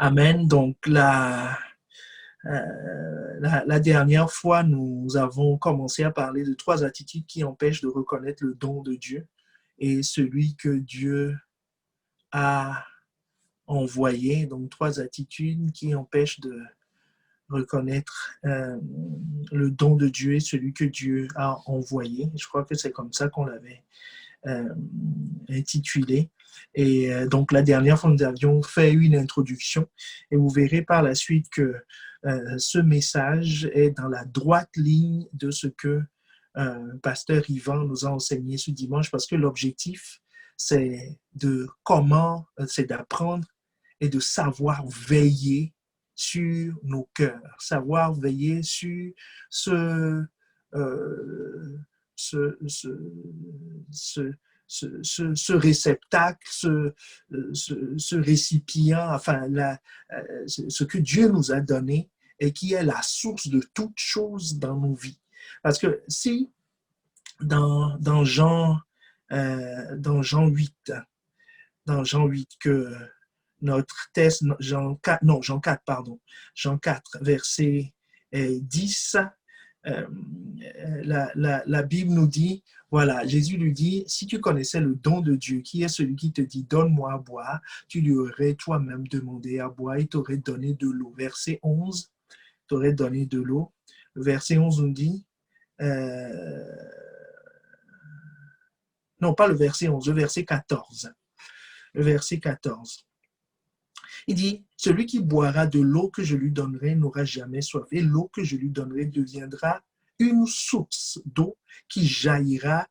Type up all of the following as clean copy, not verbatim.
Amen. Donc, la dernière fois, nous avons commencé à parler de 3 attitudes qui empêchent de reconnaître le don de Dieu et celui que Dieu a envoyé. Donc, 3 attitudes qui empêchent de reconnaître le don de Dieu et celui que Dieu a envoyé. Je crois que c'est comme ça qu'on l'avait intitulé. Et donc, la dernière fois, nous avions fait une introduction et vous verrez par la suite que ce message est dans la droite ligne de ce que Pasteur Yvan nous a enseigné ce dimanche, parce que l'objectif, c'est d'apprendre et de savoir veiller sur nos cœurs, savoir veiller sur ce, ce, ce, ce, ce réceptacle, ce récipient, enfin, ce que Dieu nous a donné et qui est la source de toutes choses dans nos vies. Parce que si dans Jean 8, que notre texte, Jean 4, verset 10, la Bible nous dit, voilà, Jésus lui dit, si tu connaissais le don de Dieu, qui est celui qui te dit, donne-moi à boire, tu lui aurais toi-même demandé à boire, il t'aurait donné de l'eau. Verset 11, t'aurait donné de l'eau. Verset 11 nous dit, non, pas le verset 11, le verset 14. Le verset 14. Il dit, celui qui boira de l'eau que je lui donnerai n'aura jamais soif. Et l'eau que je lui donnerai deviendra une source d'eau qui jaillira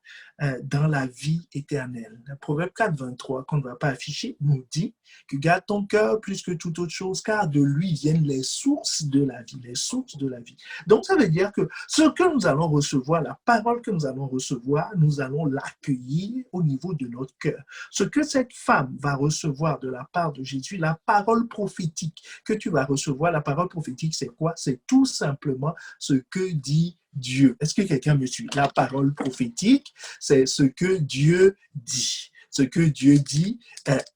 dans la vie éternelle. Le Proverbe 4, 23, qu'on ne va pas afficher, nous dit que garde ton cœur plus que toute autre chose, car de lui viennent les sources de la vie, les sources de la vie. Donc, ça veut dire que ce que nous allons recevoir, la parole que nous allons recevoir, nous allons l'accueillir au niveau de notre cœur. Ce que cette femme va recevoir de la part de Jésus, la parole prophétique que tu vas recevoir, la parole prophétique, c'est quoi? C'est tout simplement ce que dit Dieu. Est-ce que quelqu'un me suit? La parole prophétique, c'est ce que Dieu dit. Ce que Dieu dit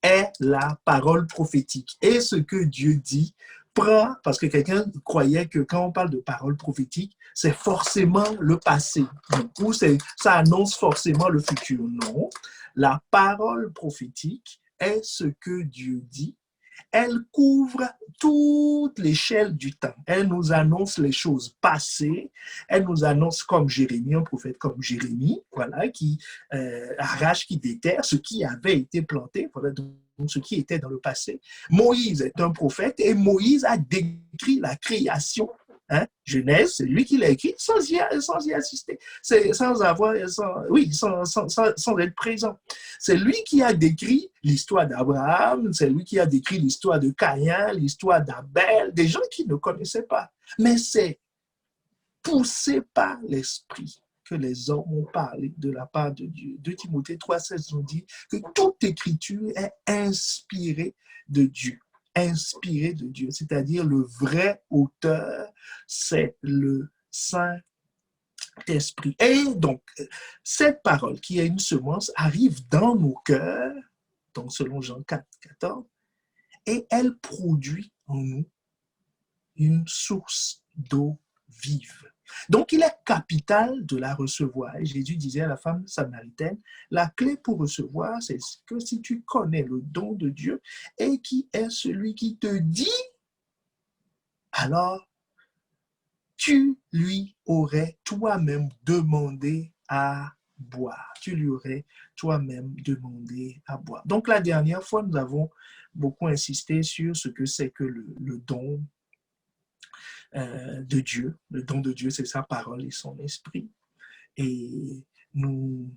est la parole prophétique. Et ce que Dieu dit prend, parce que quelqu'un croyait que quand on parle de parole prophétique, c'est forcément le passé, ou ça annonce forcément le futur. Non, la parole prophétique est ce que Dieu dit. Elle couvre toute l'échelle du temps. Elle nous annonce les choses passées. Elle nous annonce comme Jérémie, un prophète comme Jérémie, voilà, qui arrache, qui déterre ce qui avait été planté, voilà, donc ce qui était dans le passé. Moïse est un prophète et Moïse a décrit la création. Genèse, c'est lui qui l'a écrit sans y assister, sans être présent. C'est lui qui a décrit l'histoire d'Abraham, c'est lui qui a décrit l'histoire de Caïn, l'histoire d'Abel, des gens qui ne connaissaient pas. Mais c'est poussé par l'Esprit que les hommes ont parlé de la part de Dieu. 2 Timothée 3,16 nous dit que toute écriture est inspirée de Dieu. Inspiré de Dieu, c'est-à-dire le vrai auteur, c'est le Saint-Esprit. Et donc, cette parole qui est une semence arrive dans nos cœurs, donc selon Jean 4, 14, et elle produit en nous une source d'eau vive. Donc, il est capital de la recevoir. Et Jésus disait à la femme samaritaine, la clé pour recevoir, c'est que si tu connais le don de Dieu et qui est celui qui te dit, alors tu lui aurais toi-même demandé à boire. Tu lui aurais toi-même demandé à boire. Donc, la dernière fois, nous avons beaucoup insisté sur ce que c'est que le don de Dieu. Le don de Dieu, c'est sa parole et son esprit. Et nous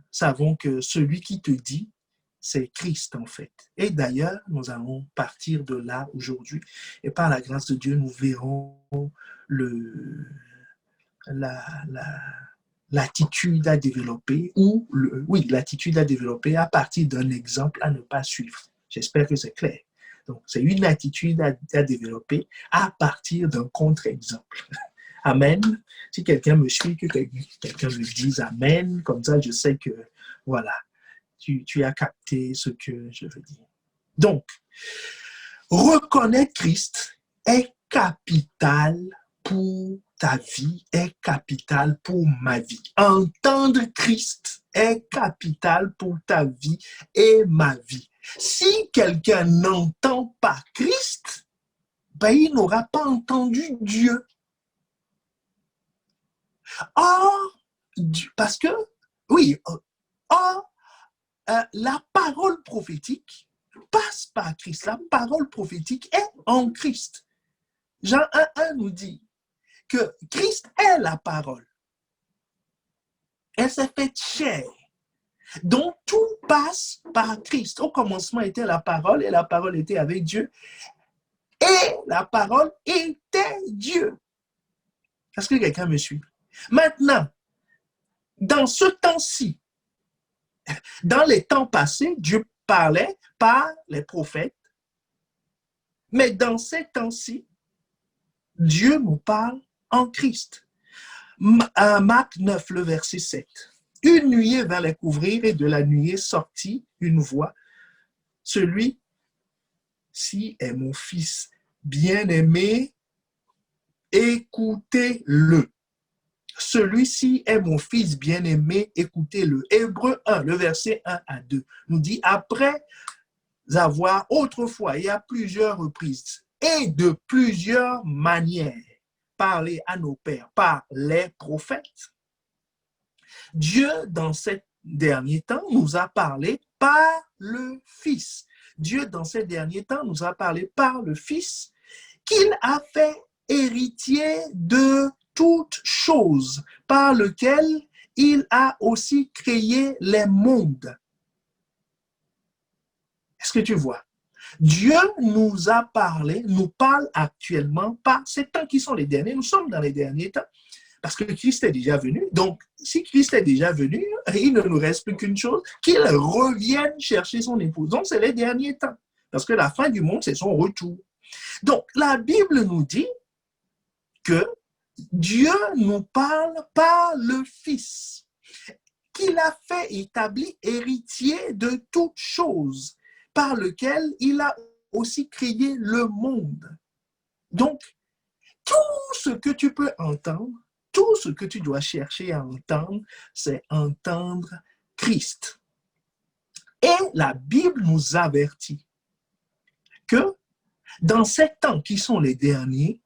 savons que celui qui te dit, c'est Christ en fait. Et d'ailleurs, nous allons partir de là aujourd'hui. Et par la grâce de Dieu, nous verrons l'attitude à développer, l'attitude à développer à partir d'un exemple à ne pas suivre. J'espère que c'est clair. Donc, c'est une attitude à développer à partir d'un contre-exemple. Amen. Si quelqu'un me suit, que quelqu'un me dise Amen, comme ça je sais que, voilà, tu as capté ce que je veux dire. Donc, reconnaître Christ est capital pour ta vie, est capital pour ma vie. Entendre Christ est capital pour ta vie et ma vie. Si quelqu'un n'entend pas Christ, ben, il n'aura pas entendu Dieu. Or, parce que, oui, or, la parole prophétique passe par Christ. La parole prophétique est en Christ. Jean 1,1 nous dit que Christ est la parole. Elle s'est faite chair. Donc, tout passe par Christ. Au commencement était la parole et la parole était avec Dieu. Et la parole était Dieu. Est-ce que quelqu'un me suit? Maintenant, dans ce temps-ci, dans les temps passés, Dieu parlait par les prophètes. Mais dans ces temps-ci, Dieu nous parle en Christ. Marc 9, le verset 7. Une nuée vint les couvrir et de la nuée sortit une voix. Celui-ci est mon fils bien-aimé, écoutez-le. Celui-ci est mon fils bien-aimé, écoutez-le. Hébreux 1, le verset 1 à 2, nous dit, après avoir autrefois et à plusieurs reprises et de plusieurs manières parlé à nos pères par les prophètes, Dieu, dans ces derniers temps, nous a parlé par le Fils. Dieu, dans ces derniers temps, nous a parlé par le Fils qu'il a fait héritier de toutes choses, par lequel il a aussi créé les mondes. Est-ce que tu vois? Dieu nous a parlé, nous parle actuellement par ces temps qui sont les derniers. Nous sommes dans les derniers temps parce que Christ est déjà venu. Donc, si Christ est déjà venu, il ne nous reste plus qu'une chose, qu'il revienne chercher son épouse. Donc, c'est les derniers temps parce que la fin du monde, c'est son retour. Donc, la Bible nous dit que Dieu nous parle par le Fils, qu'il a fait établir héritier de toutes choses, par lequel il a aussi créé le monde. Donc, tout ce que tu peux entendre, tout ce que tu dois chercher à entendre, c'est entendre Christ. Et la Bible nous avertit que dans ces temps qui sont les derniers,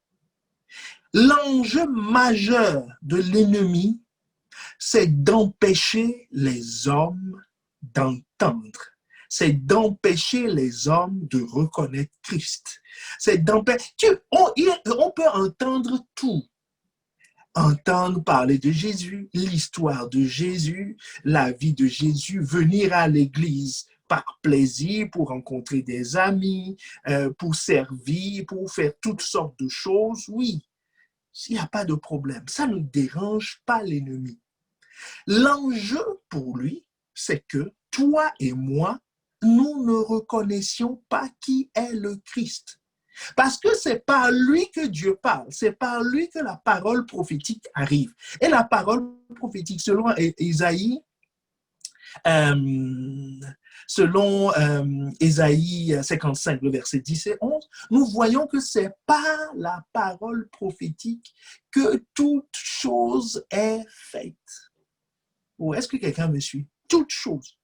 l'enjeu majeur de l'ennemi, c'est d'empêcher les hommes d'entendre. C'est d'empêcher les hommes de reconnaître Christ. C'est d'empêcher. On peut entendre tout. Entendre parler de Jésus, l'histoire de Jésus, la vie de Jésus, venir à l'église par plaisir, pour rencontrer des amis, pour servir, pour faire toutes sortes de choses. Oui, il n'y a pas de problème. Ça ne dérange pas l'ennemi. L'enjeu pour lui, c'est que toi et moi, nous ne reconnaissions pas qui est le Christ. Parce que c'est par lui que Dieu parle, c'est par lui que la parole prophétique arrive. Et la parole prophétique, selon Ésaïe, Ésaïe 55, le verset 10 et 11, nous voyons que c'est par la parole prophétique que toute chose est faite. Ou est-ce que quelqu'un me suit? Toute chose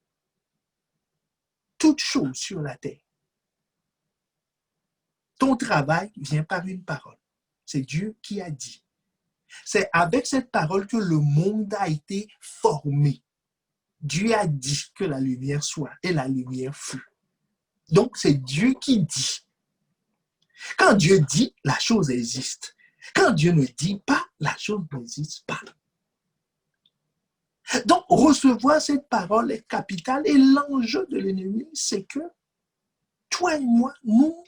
sur la terre. Ton travail vient par une parole. C'est Dieu qui a dit. C'est avec cette parole que le monde a été formé. Dieu a dit que la lumière soit et la lumière fut. Donc, c'est Dieu qui dit. Quand Dieu dit, la chose existe. Quand Dieu ne dit pas, la chose n'existe pas. Donc, recevoir cette parole est capital et l'enjeu de l'ennemi, c'est que toi et moi, nous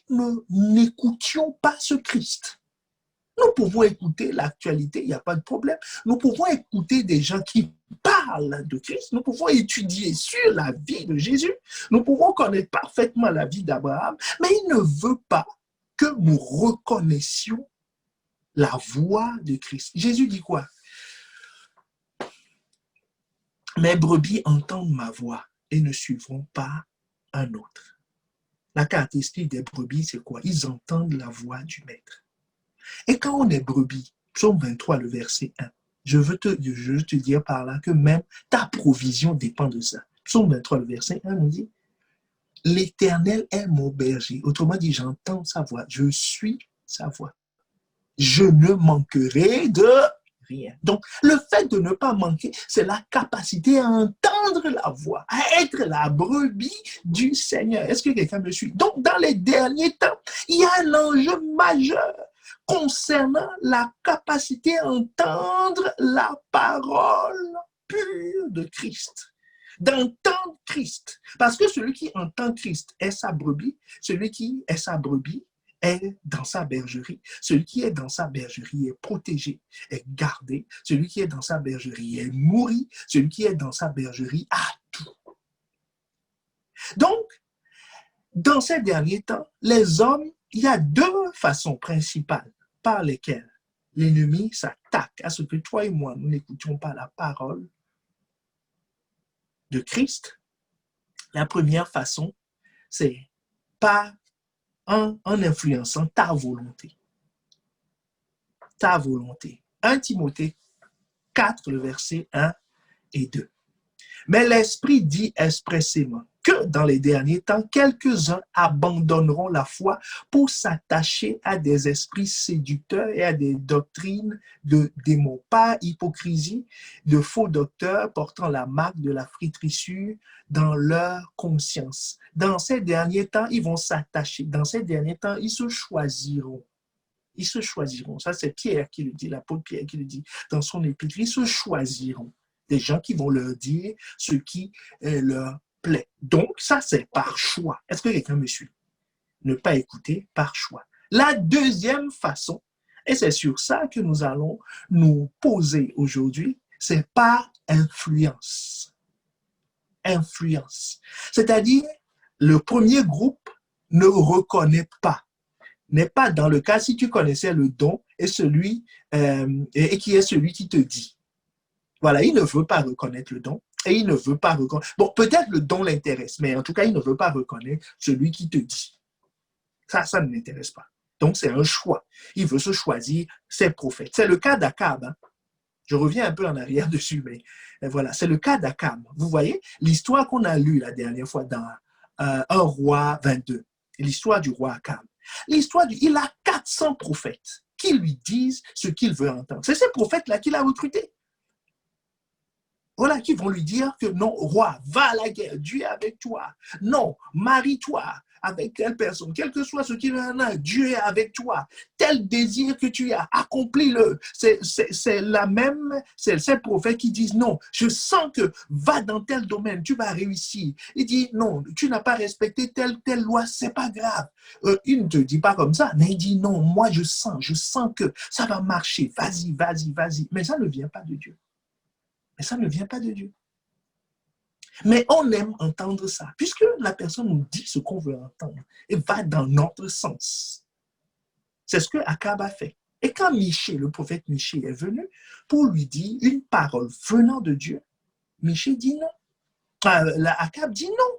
n'écoutions pas ce Christ. Nous pouvons écouter l'actualité, il n'y a pas de problème. Nous pouvons écouter des gens qui parlent de Christ. Nous pouvons étudier sur la vie de Jésus. Nous pouvons connaître parfaitement la vie d'Abraham, mais il ne veut pas que nous reconnaissions la voix de Christ. Jésus dit quoi? Mes brebis entendent ma voix et ne suivront pas un autre. La caractéristique des brebis, c'est quoi? Ils entendent la voix du maître. Et quand on est brebis, psaume 23, le verset 1, je veux te dire par là que même ta provision dépend de ça. Psaume 23, le verset 1 nous dit, l'Éternel est mon berger. Autrement dit, j'entends sa voix, je suis sa voix. Je ne manquerai de rien. Donc, le fait de ne pas manquer, c'est la capacité à entendre la voix, à être la brebis du Seigneur. Est-ce que quelqu'un me suit? Donc, dans les derniers temps, il y a un enjeu majeur concernant la capacité à entendre la parole pure de Christ. D'entendre Christ. Parce que celui qui entend Christ est sa brebis, celui qui est sa brebis est dans sa bergerie. Celui qui est dans sa bergerie est protégé, est gardé. Celui qui est dans sa bergerie est nourri. Celui qui est dans sa bergerie a tout. Donc, dans ces derniers temps, les hommes, il y a deux façons principales par lesquelles l'ennemi s'attaque à ce que toi et moi, nous n'écoutions pas la parole de Christ. La première façon, c'est par en influençant ta volonté. Ta volonté. 1 Timothée 4, le verset 1 et 2. Mais l'Esprit dit expressément que dans les derniers temps, quelques-uns abandonneront la foi pour s'attacher à des esprits séducteurs et à des doctrines de démons. Par hypocrisie, de faux docteurs portant la marque de la flétrissure dans leur conscience. Dans ces derniers temps, ils vont s'attacher. Dans ces derniers temps, ils se choisiront. Ils se choisiront. Ça, c'est Pierre qui le dit, l'apôtre Pierre qui le dit dans son épître. Ils se choisiront. Des gens qui vont leur dire ce qui leur plaît. Donc, ça, c'est par choix. Est-ce que quelqu'un me suit? Ne pas écouter par choix. La deuxième façon, et c'est sur ça que nous allons nous poser aujourd'hui, c'est par influence. Influence. C'est-à-dire, le premier groupe ne reconnaît pas. N'est pas dans le cas si tu connaissais le don et qui est celui qui te dit. Voilà, il ne veut pas reconnaître le don et il ne veut pas reconnaître. Bon, peut-être le don l'intéresse, mais en tout cas, il ne veut pas reconnaître celui qui te dit. Ça ne l'intéresse pas. Donc, c'est un choix. Il veut se choisir ses prophètes. C'est le cas d'Akab. Hein. Je reviens un peu en arrière dessus, mais voilà, c'est le cas d'Akab. Vous voyez, l'histoire qu'on a lue la dernière fois dans 1 roi 22, l'histoire du roi Akab. Il a 400 prophètes qui lui disent ce qu'il veut entendre. C'est ces prophètes-là qu'il a recrutés. Voilà, qui vont lui dire que non, roi, va à la guerre, Dieu est avec toi. Non, marie-toi avec telle personne, quel que soit ce qu'il en a, Dieu est avec toi. Tel désir que tu as, accomplis-le. C'est ces prophètes qui disent non, je sens que va dans tel domaine, tu vas réussir. Il dit non, tu n'as pas respecté telle loi, c'est pas grave. Il ne te dit pas comme ça, mais il dit non, moi je sens que ça va marcher, vas-y. Mais ça ne vient pas de Dieu. Mais ça ne vient pas de Dieu. Mais on aime entendre ça, puisque la personne nous dit ce qu'on veut entendre et va dans notre sens. C'est ce que Akab a fait. Et quand Michée, le prophète Michée est venu pour lui dire une parole venant de Dieu, Michée dit non. Akab dit non.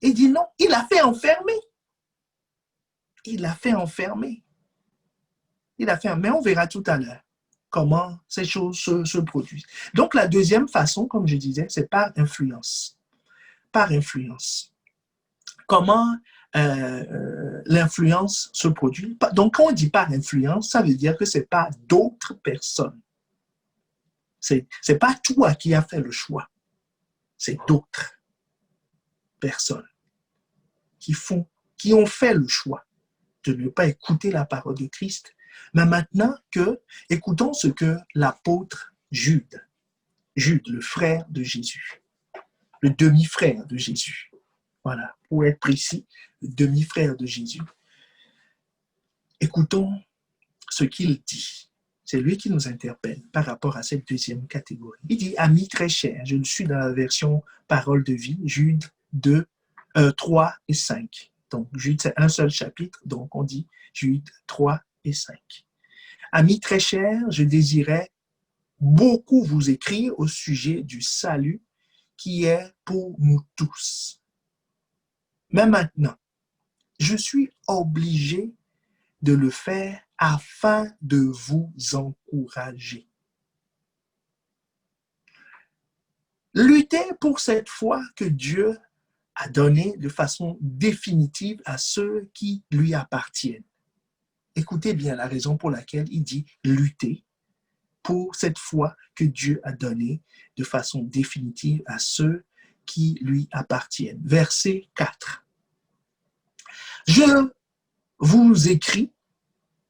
Il dit non. Il l'a fait enfermer. Mais on verra tout à l'heure comment ces choses se produisent. Donc, la deuxième façon, comme je disais, c'est par influence. Par influence. Comment l'influence se produit? Donc, quand on dit par influence, ça veut dire que ce n'est pas d'autres personnes. Ce n'est pas toi qui as fait le choix. C'est d'autres personnes qui ont fait le choix de ne pas écouter la parole de Christ. Mais maintenant écoutons ce que l'apôtre Jude, le frère de Jésus, le demi-frère de Jésus, voilà, pour être précis, le demi-frère de Jésus. Écoutons ce qu'il dit. C'est lui qui nous interpelle par rapport à cette deuxième catégorie. Il dit, amis très chers, je suis dans la version Parole de vie, Jude 2, 3 et 5. Donc, Jude, c'est un seul chapitre, donc on dit Jude 3 et 5. Amis très chers, je désirais beaucoup vous écrire au sujet du salut qui est pour nous tous. Mais maintenant, je suis obligé de le faire afin de vous encourager. Luttez pour cette foi que Dieu a donnée de façon définitive à ceux qui lui appartiennent. Écoutez bien la raison pour laquelle il dit lutter pour cette foi que Dieu a donnée de façon définitive à ceux qui lui appartiennent. Verset 4. Je vous écris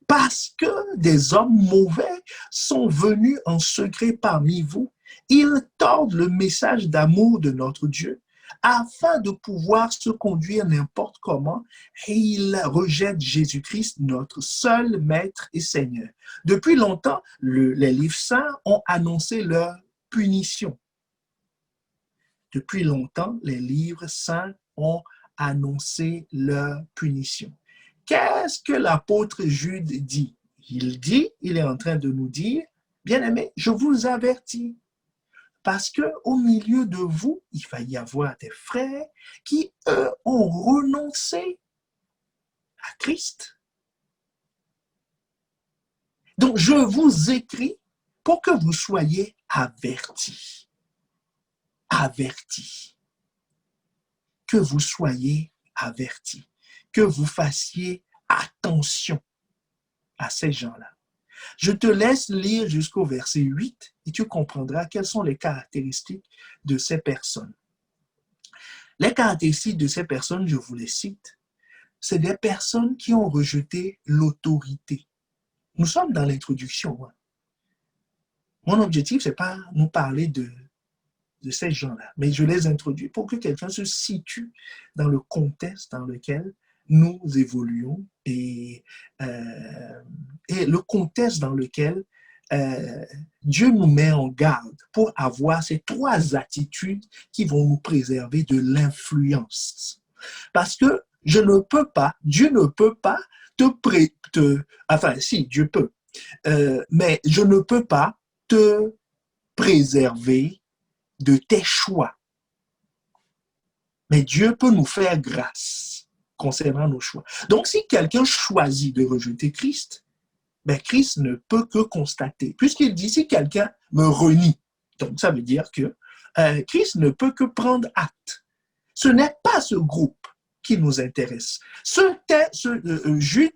parce que des hommes mauvais sont venus en secret parmi vous. Ils tordent le message d'amour de notre Dieu afin de pouvoir se conduire n'importe comment, et ils rejettent Jésus-Christ, notre seul Maître et Seigneur. Depuis longtemps, les livres saints ont annoncé leur punition. Depuis longtemps, les livres saints ont annoncé leur punition. Qu'est-ce que l'apôtre Jude dit? Il est en train de nous dire, bien-aimés, je vous avertis, parce qu'au milieu de vous, il va y avoir des frères qui, eux, ont renoncé à Christ. Donc, je vous écris pour que vous soyez avertis. Avertis. Que vous soyez avertis. Que vous fassiez attention à ces gens-là. Je te laisse lire jusqu'au verset 8 et tu comprendras quelles sont les caractéristiques de ces personnes. Les caractéristiques de ces personnes, je vous les cite, c'est des personnes qui ont rejeté l'autorité. Nous sommes dans l'introduction. Hein. Mon objectif, ce n'est pas nous parler de ces gens-là, mais je les introduis pour que quelqu'un se situe dans le contexte dans lequel nous évoluons et le contexte dans lequel Dieu nous met en garde pour avoir ces trois attitudes qui vont nous préserver de l'influence. Parce que Dieu ne peut pas enfin si, Dieu peut, mais je ne peux pas te préserver de tes choix. Mais Dieu peut nous faire grâce concernant nos choix. Donc, si quelqu'un choisit de rejeter Christ, ben Christ ne peut que constater. Puisqu'il dit, si quelqu'un me renie, donc ça veut dire que Christ ne peut que prendre acte. Ce n'est pas ce groupe qui nous intéresse.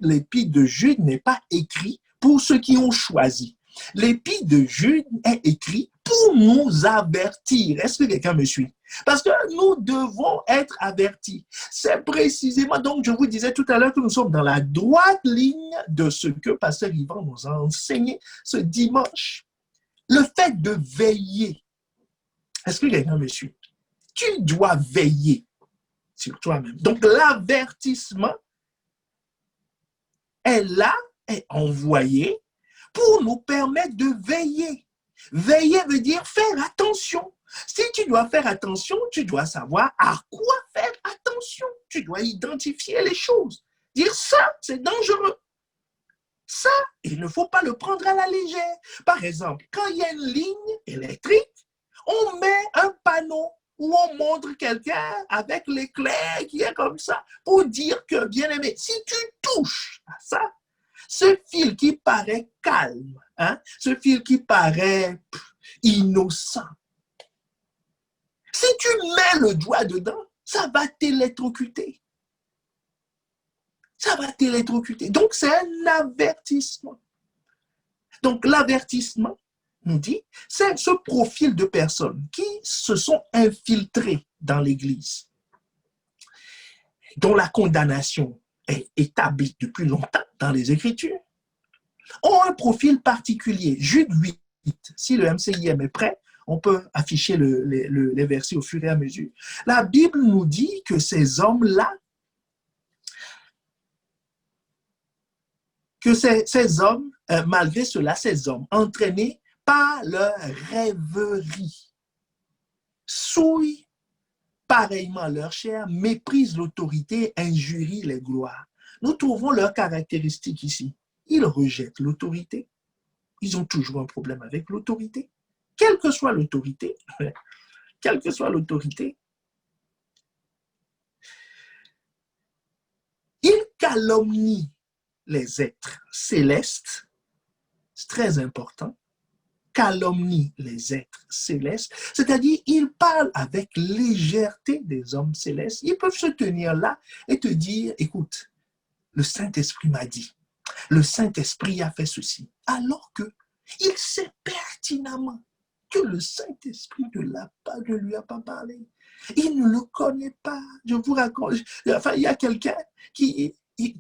L'épître de Jude n'est pas écrit pour ceux qui ont choisi. L'épître de Jude est écrit pour nous avertir. Est-ce que quelqu'un me suit? Parce que nous devons être avertis. C'est précisément, donc je vous disais tout à l'heure que nous sommes dans la droite ligne de ce que Pasteur Yvan nous a enseigné ce dimanche. Le fait de veiller. Est-ce que quelqu'un me suit? Tu dois veiller sur toi-même. Donc l'avertissement est là, est envoyé pour nous permettre de veiller. Veiller veut dire faire attention. Si tu dois faire attention, tu dois savoir à quoi faire attention. Tu dois identifier les choses. Dire ça, c'est dangereux. Ça, il ne faut pas le prendre à la légère. Par exemple, quand il y a une ligne électrique, on met un panneau où on montre quelqu'un avec l'éclair qui est comme ça pour dire que, bien aimé, si tu touches à ça, ce fil qui paraît calme, hein, ce fil qui paraît innocent, si tu mets le doigt dedans, ça va t'électrocuter. Ça va t'électrocuter. Donc, c'est un avertissement. Donc, l'avertissement, nous dit, c'est ce profil de personnes qui se sont infiltrées dans l'Église, dont la condamnation est établie depuis longtemps dans les Écritures, ont un profil particulier. Jude 8, si le MCIM est prêt, on peut afficher les versets au fur et à mesure. La Bible nous dit que ces hommes-là, que ces hommes, malgré cela, ces hommes entraînés par leur rêverie, souillent pareillement leur chair, méprisent l'autorité, injurient les gloires. Nous trouvons leurs caractéristiques ici. Ils rejettent l'autorité. Ils ont toujours un problème avec l'autorité. Quelle que soit l'autorité, quelle que soit l'autorité, Il calomnie les êtres célestes, c'est très important, calomnie les êtres célestes, c'est-à-dire il parle avec légèreté des hommes célestes. Ils peuvent se tenir là et te dire, écoute, le Saint-Esprit m'a dit, le Saint-Esprit a fait ceci, alors que il sait pertinemment que le Saint-Esprit ne lui a pas parlé. Il ne le connaît pas. Je vous raconte, enfin, il y a quelqu'un qui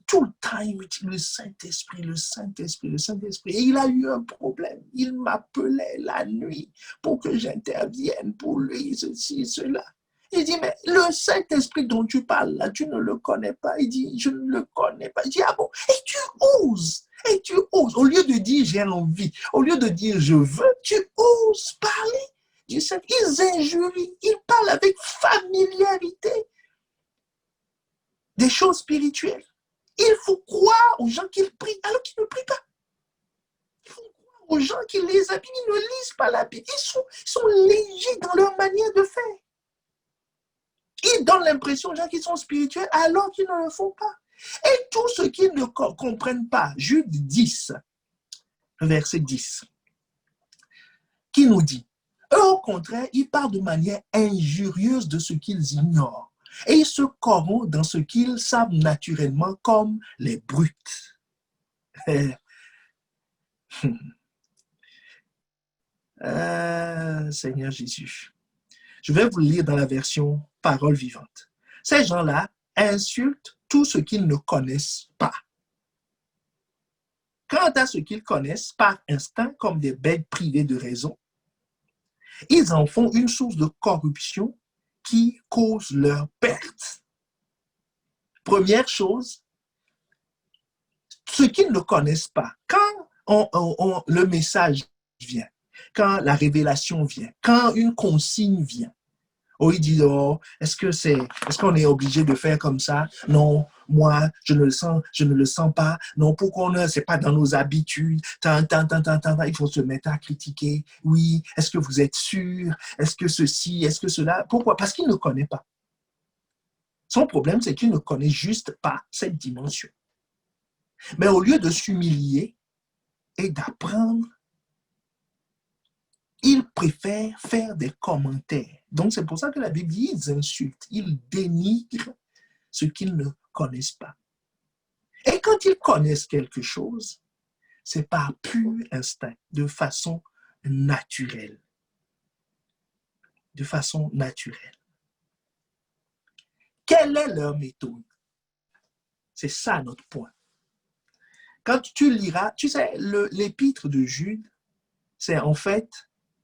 tout le temps, il me dit le Saint-Esprit, le Saint-Esprit, le Saint-Esprit. Et il a eu un problème. Il m'appelait la nuit pour que j'intervienne pour lui, ceci, cela. Il dit, mais le Saint-Esprit dont tu parles là, tu ne le connais pas. Il dit, je ne le connais pas. Il dit, ah bon, et tu oses, au lieu de dire j'ai envie, au lieu de dire je veux, tu oses parler du Saint-Esprit. Ils injurient, ils parlent avec familiarité des choses spirituelles. Il faut croire aux gens qu'ils prient alors qu'ils ne prient pas. Il faut croire aux gens qui les habillent, ils ne lisent pas la Bible. Ils sont légers dans leur manière de faire. Ils donnent l'impression aux gens qui sont spirituels alors qu'ils ne le font pas. Et tous ceux qui ne comprennent pas, Jude 10, verset 10, qui nous dit, eux au contraire, ils parlent de manière injurieuse de ce qu'ils ignorent et ils se corrompent dans ce qu'ils savent naturellement comme les brutes. Seigneur Jésus. Je vais vous lire dans la version Parole vivante. Ces gens-là insultent tout ce qu'ils ne connaissent pas. Quant à ce qu'ils connaissent par instinct comme des bêtes privées de raison, ils en font une source de corruption qui cause leur perte. Première chose, ce qu'ils ne connaissent pas, quand le message vient, quand la révélation vient, quand une consigne vient, il dit, oh, est-ce qu'on est obligé de faire comme ça? Non, moi, je ne le sens pas. Non, pourquoi c'est pas dans nos habitudes? Il faut se mettre à critiquer. Oui, est-ce que vous êtes sûr? Est-ce que ceci? Est-ce que cela? Pourquoi? Parce qu'il ne connaît pas. Son problème, c'est qu'il ne connaît juste pas cette dimension. Mais au lieu de s'humilier et d'apprendre, ils préfèrent faire des commentaires. Donc, c'est pour ça que la Bible dit, ils insultent, ils dénigrent ce qu'ils ne connaissent pas. Et quand ils connaissent quelque chose, c'est par pur instinct, de façon naturelle. De façon naturelle. Quelle est leur méthode? C'est ça notre point. Quand tu liras, tu sais, l'épître de Jude, c'est en fait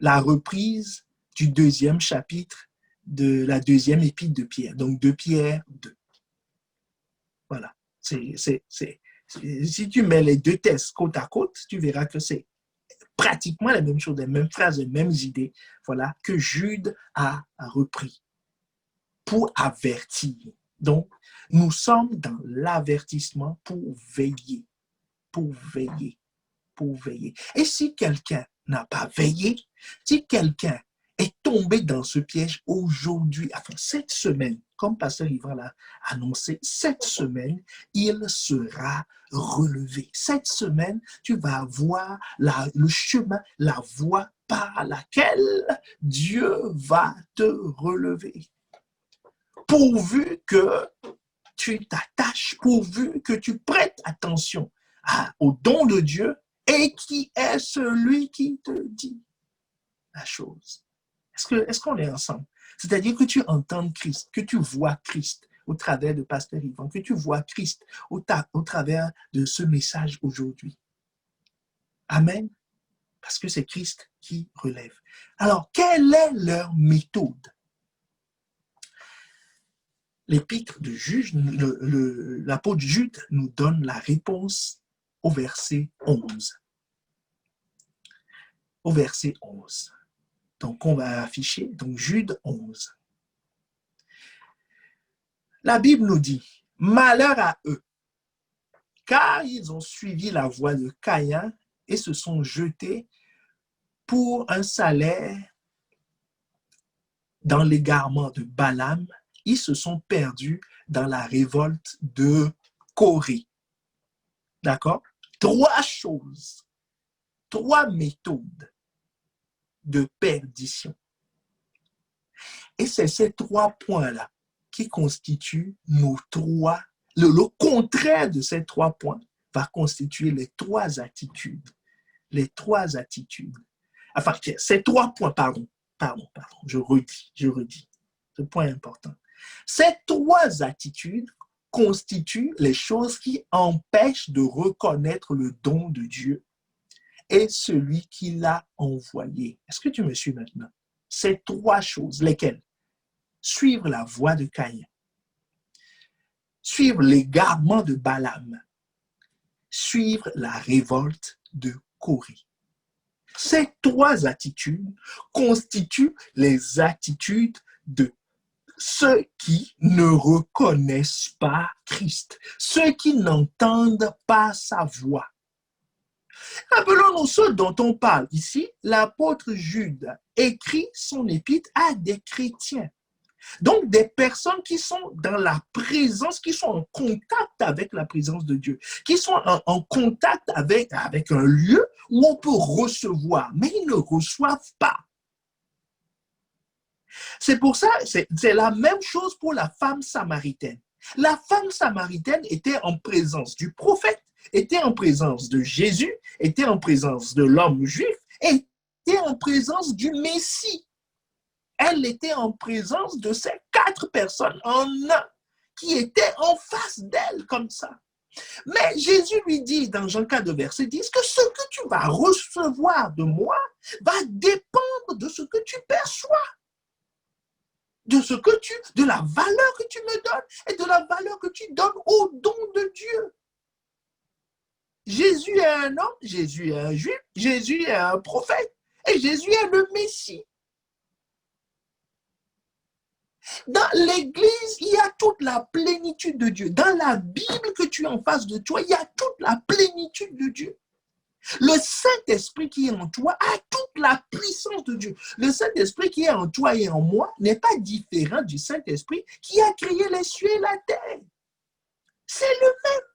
la reprise du deuxième chapitre de la deuxième épître de Pierre, donc de Pierre 2. Voilà. Si tu mets les deux textes côte à côte, tu verras que c'est pratiquement la même chose, les mêmes phrases, les mêmes idées, voilà, que Jude a repris pour avertir. Donc, nous sommes dans l'avertissement pour veiller, pour veiller, pour veiller. Et si quelqu'un n'a pas veillé, si quelqu'un est tombé dans ce piège aujourd'hui, enfin cette semaine, comme Pasteur Yvan l'a annoncé, cette semaine, il sera relevé. Cette semaine, tu vas voir le chemin, la voie par laquelle Dieu va te relever. Pourvu que tu t'attaches, pourvu que tu prêtes attention au don de Dieu et qui est celui qui te dit la chose. Est-ce qu'on est ensemble? C'est-à-dire que tu entends Christ, que tu vois Christ au travers de Pasteur Yvan, que tu vois Christ au travers de ce message aujourd'hui. Amen. Parce que c'est Christ qui relève. Alors, quelle est leur méthode? L'épître de Jude, l'apôtre Jude nous donne la réponse au verset 11. Au verset 11. Donc, on va afficher, donc Jude 11. La Bible nous dit, « Malheur à eux, car ils ont suivi la voie de Caïn et se sont jetés pour un salaire dans l'égarement de Balaam. Ils se sont perdus dans la révolte de Corée. D'accord? 3 choses, 3 méthodes de perdition. Et c'est ces 3 points-là qui constituent nos 3, le contraire de ces 3 points va constituer les 3 attitudes. Les 3 attitudes. Enfin, ces 3 points, pardon, je redis. Ce point est important. Ces 3 attitudes constituent les choses qui empêchent de reconnaître le don de Dieu et celui qui l'a envoyé. Est-ce que tu me suis maintenant? Ces 3 choses, lesquelles? Suivre la voie de Caïn, suivre l'égarement de Balaam, suivre la révolte de Corée. Ces 3 attitudes constituent les attitudes de ceux qui ne reconnaissent pas Christ, ceux qui n'entendent pas sa voix. Rappelons-nous ce dont on parle ici. L'apôtre Jude écrit son épître à des chrétiens. Donc, des personnes qui sont dans la présence, qui sont en contact avec la présence de Dieu, qui sont en contact avec un lieu où on peut recevoir, mais ils ne reçoivent pas. C'est pour ça, c'est la même chose pour la femme samaritaine. La femme samaritaine était en présence du prophète, était en présence de Jésus, était en présence de l'homme juif, et était en présence du Messie. Elle était en présence de ces 4 personnes en un qui étaient en face d'elle comme ça. Mais Jésus lui dit dans Jean 4, verset 10 que ce que tu vas recevoir de moi va dépendre de ce que tu perçois, de la valeur que tu me donnes et de la valeur que tu donnes au don de Dieu. Jésus est un homme, Jésus est un juif, Jésus est un prophète et Jésus est le Messie. Dans l'Église, il y a toute la plénitude de Dieu. Dans la Bible que tu as en face de toi, il y a toute la plénitude de Dieu. Le Saint-Esprit qui est en toi a toute la puissance de Dieu. Le Saint-Esprit qui est en toi et en moi n'est pas différent du Saint-Esprit qui a créé les cieux et la terre. C'est le même.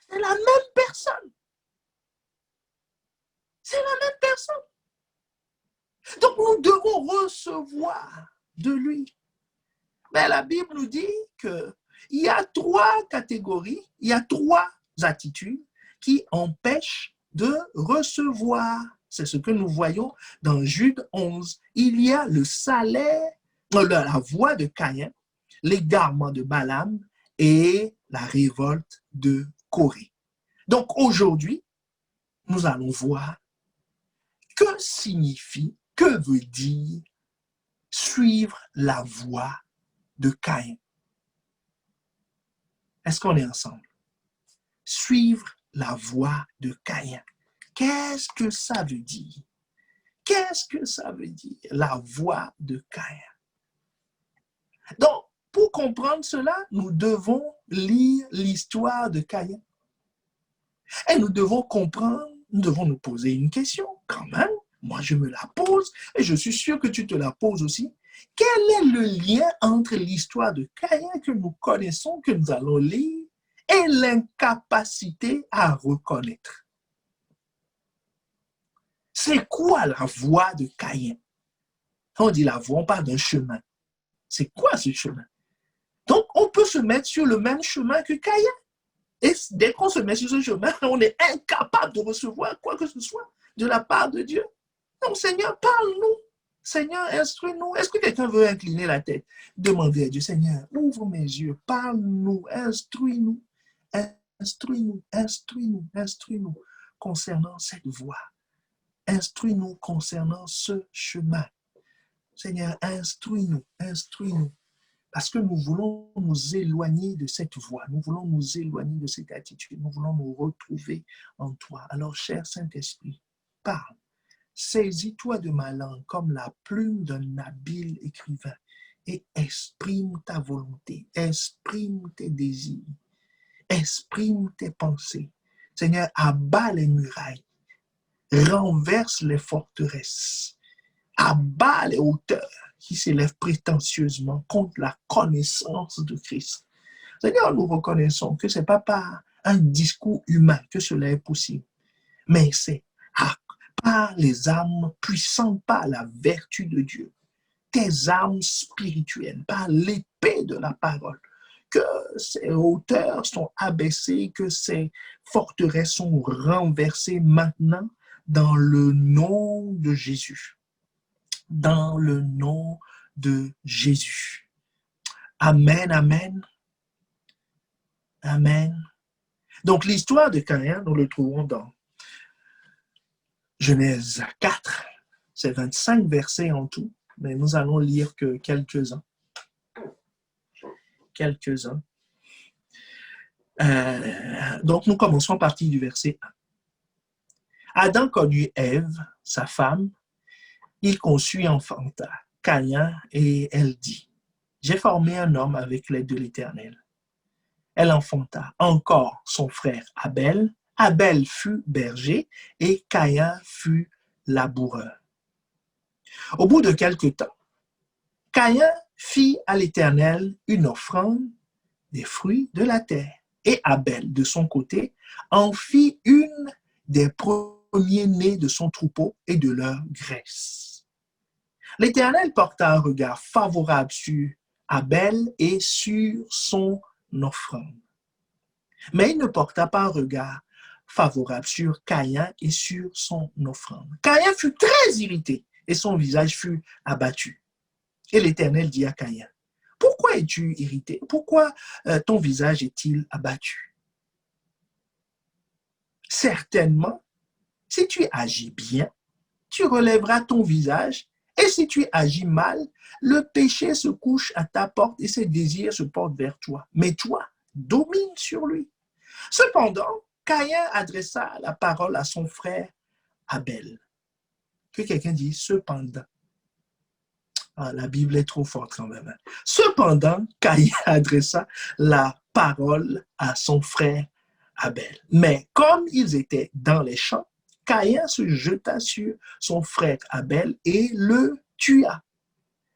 C'est la même personne. C'est la même personne. Donc, nous devons recevoir de lui. Mais la Bible nous dit qu'il y a 3 catégories, il y a 3 attitudes qui empêchent de recevoir. C'est ce que nous voyons dans Jude 11. Il y a le salaire, la voix de Caïn, l'égarement de Balaam et la révolte de Corée. Donc, aujourd'hui, nous allons voir que veut dire suivre la voie de Caïn. Est-ce qu'on est ensemble? Suivre la voie de Caïn. Qu'est-ce que ça veut dire? Qu'est-ce que ça veut dire, la voie de Caïn? Donc, pour comprendre cela, nous devons lire l'histoire de Caïn. Et nous devons comprendre, nous devons nous poser une question quand même. Moi, je me la pose et je suis sûr que tu te la poses aussi. Quel est le lien entre l'histoire de Caïn que nous connaissons, que nous allons lire, et l'incapacité à reconnaître? C'est quoi la voie de Caïn? On dit la voie, on parle d'un chemin. C'est quoi ce chemin? Donc, on peut se mettre sur le même chemin que Caïn. Et dès qu'on se met sur ce chemin, on est incapable de recevoir quoi que ce soit de la part de Dieu. Donc, Seigneur, parle-nous. Seigneur, instruis-nous. Est-ce que quelqu'un veut incliner la tête? Demandez à Dieu, Seigneur, ouvre mes yeux, parle-nous, instruis-nous, instruis-nous, instruis-nous, instruis-nous concernant cette voie. Instruis-nous concernant ce chemin. Seigneur, instruis-nous, instruis-nous. Parce que nous voulons nous éloigner de cette voie, nous voulons nous éloigner de cette attitude, nous voulons nous retrouver en toi. Alors, cher Saint-Esprit, parle. Saisis-toi de ma langue comme la plume d'un habile écrivain et exprime ta volonté, exprime tes désirs, exprime tes pensées. Seigneur, abat les murailles, renverse les forteresses, abat les hauteurs qui s'élèvent prétentieusement contre la connaissance de Christ. Seigneur, nous reconnaissons que ce n'est pas par un discours humain que cela est possible, mais c'est par les armes puissantes, par la vertu de Dieu, tes armes spirituelles, par l'épée de la parole, que ces hauteurs sont abaissées, que ces forteresses sont renversées maintenant dans le nom de Jésus. Dans le nom de Jésus. Amen, amen. Amen. Donc l'histoire de Caïn, nous le trouvons dans Genèse 4, c'est 25 versets en tout, mais nous allons lire que quelques-uns. Quelques-uns. Donc nous commençons à partir du verset 1. Adam connut Ève, sa femme, il conçut et enfanta Caïn et elle dit, j'ai formé un homme avec l'aide de l'Éternel. Elle enfanta encore son frère Abel. Abel fut berger et Caïn fut laboureur. Au bout de quelque temps, Caïn fit à l'Éternel une offrande des fruits de la terre. Et Abel, de son côté, en fit une des premiers-nés de son troupeau et de leur graisse. L'Éternel porta un regard favorable sur Abel et sur son offrande. Mais il ne porta pas un regard favorable sur Caïn et sur son offrande. Caïn fut très irrité et son visage fut abattu. Et l'Éternel dit à Caïn, « Pourquoi es-tu irrité? Pourquoi ton visage est-il abattu? Certainement, si tu agis bien, tu relèveras ton visage, et si tu agis mal, le péché se couche à ta porte et ses désirs se portent vers toi. Mais toi, domine sur lui. » Cependant, Caïn adressa la parole à son frère Abel. Que quelqu'un dise cependant. Ah, la Bible est trop forte quand même. Cependant, Caïn adressa la parole à son frère Abel. Mais comme ils étaient dans les champs, Caïn se jeta sur son frère Abel et le tua.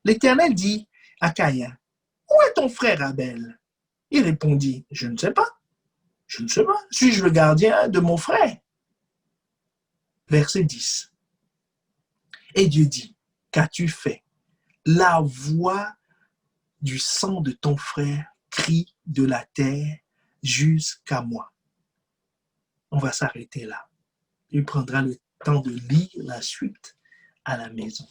L'Éternel dit à Caïn, « Où est ton frère Abel? » Il répondit, « Je ne sais pas. Je ne sais pas. Suis-je le gardien de mon frère? » Verset 10. Et Dieu dit, « Qu'as-tu fait? La voix du sang de ton frère crie de la terre jusqu'à moi. » On va s'arrêter là. Il prendra le temps de lire la suite à la maison.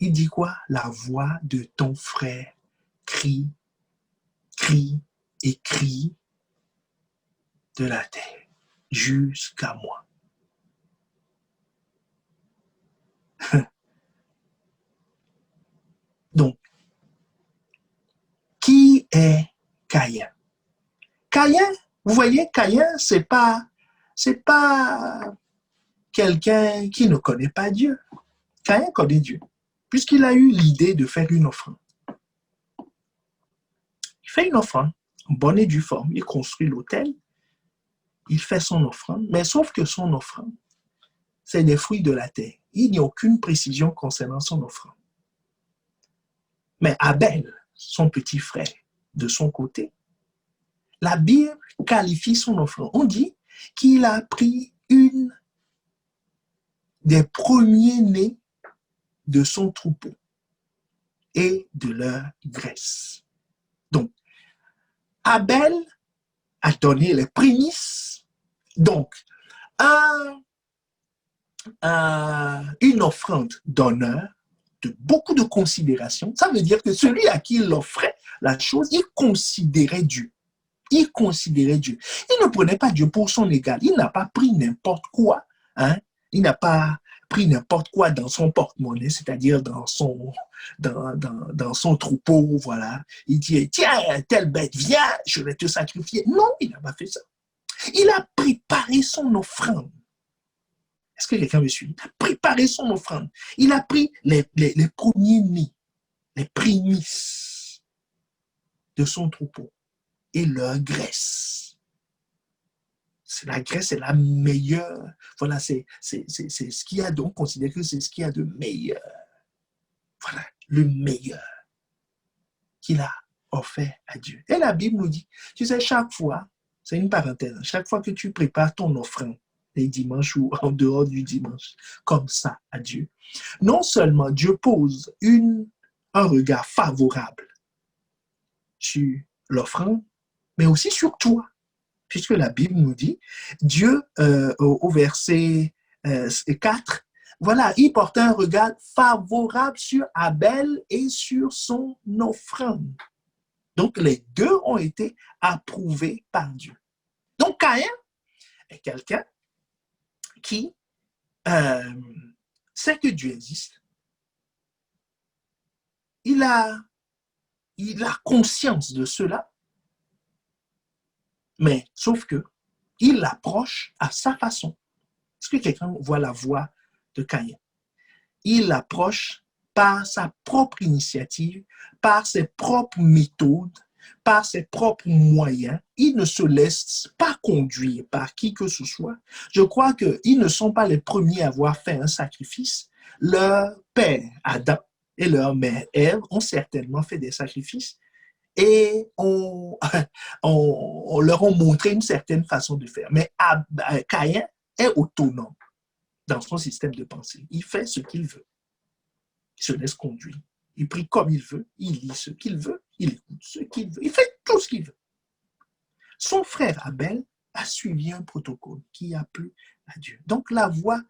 Il dit quoi? La voix de ton frère crie, crie et crie de la terre jusqu'à moi. Donc, qui est Caïn? Caïn, vous voyez, Caïn, c'est pas quelqu'un qui ne connaît pas Dieu. Caïn connaît Dieu, puisqu'il a eu l'idée de faire une offrande. Il fait une offrande, en bonne et due forme. Il construit l'autel, il fait son offrande, mais sauf que son offrande, c'est des fruits de la terre. Il n'y a aucune précision concernant son offrande. Mais Abel, son petit frère, de son côté, la Bible qualifie son offrande. On dit qu'il a pris une des premiers-nés de son troupeau et de leur graisse. Donc, Abel a donné les prémices. Donc, une offrande d'honneur, de beaucoup de considération. Ça veut dire que celui à qui il offrait la chose, il considérait Dieu. Il considérait Dieu. Il ne prenait pas Dieu pour son égal. Il n'a pas pris n'importe quoi. Hein? Il n'a pas pris n'importe quoi dans son porte-monnaie, c'est-à-dire dans son troupeau. Voilà. Il dit, tiens, telle bête, viens, je vais te sacrifier. Non, il n'a pas fait ça. Il a préparé son offrande. Est-ce que quelqu'un me suit? Il a préparé son offrande. Il a pris les premiers-nés, les prémices de son troupeau et leur graisse. La graisse est la meilleure. Voilà, c'est ce qu'il y a, donc considère que c'est ce qu'il y a de meilleur. Voilà, le meilleur qu'il a offert à Dieu. Et la Bible nous dit, tu sais, chaque fois, c'est une parenthèse, chaque fois que tu prépares ton offrande, les dimanches ou en dehors du dimanche, comme ça à Dieu, non seulement Dieu pose un regard favorable sur l'offrande, mais aussi sur toi. Puisque la Bible nous dit, Dieu, au verset 4, voilà, il portait un regard favorable sur Abel et sur son offrande. Donc, les deux ont été approuvés par Dieu. Donc, Caïn est quelqu'un qui sait que Dieu existe. Il a conscience de cela, mais sauf que il l'approche à sa façon. Est-ce que quelqu'un voit la voix de Caïn? Il l'approche par sa propre initiative, par ses propres méthodes, par ses propres moyens. Il ne se laisse pas conduire par qui que ce soit. Je crois qu'ils ne sont pas les premiers à avoir fait un sacrifice. Leur père, Adam, et leur mère, Ève, ont certainement fait des sacrifices et on leur a montré une certaine façon de faire. Mais Caïn est autonome dans son système de pensée. Il fait ce qu'il veut. Il se laisse conduire. Il prie comme il veut. Il lit ce qu'il veut. Il écoute ce qu'il veut. Il fait tout ce qu'il veut. Son frère Abel a suivi un protocole qui a plu à Dieu. Donc la voix,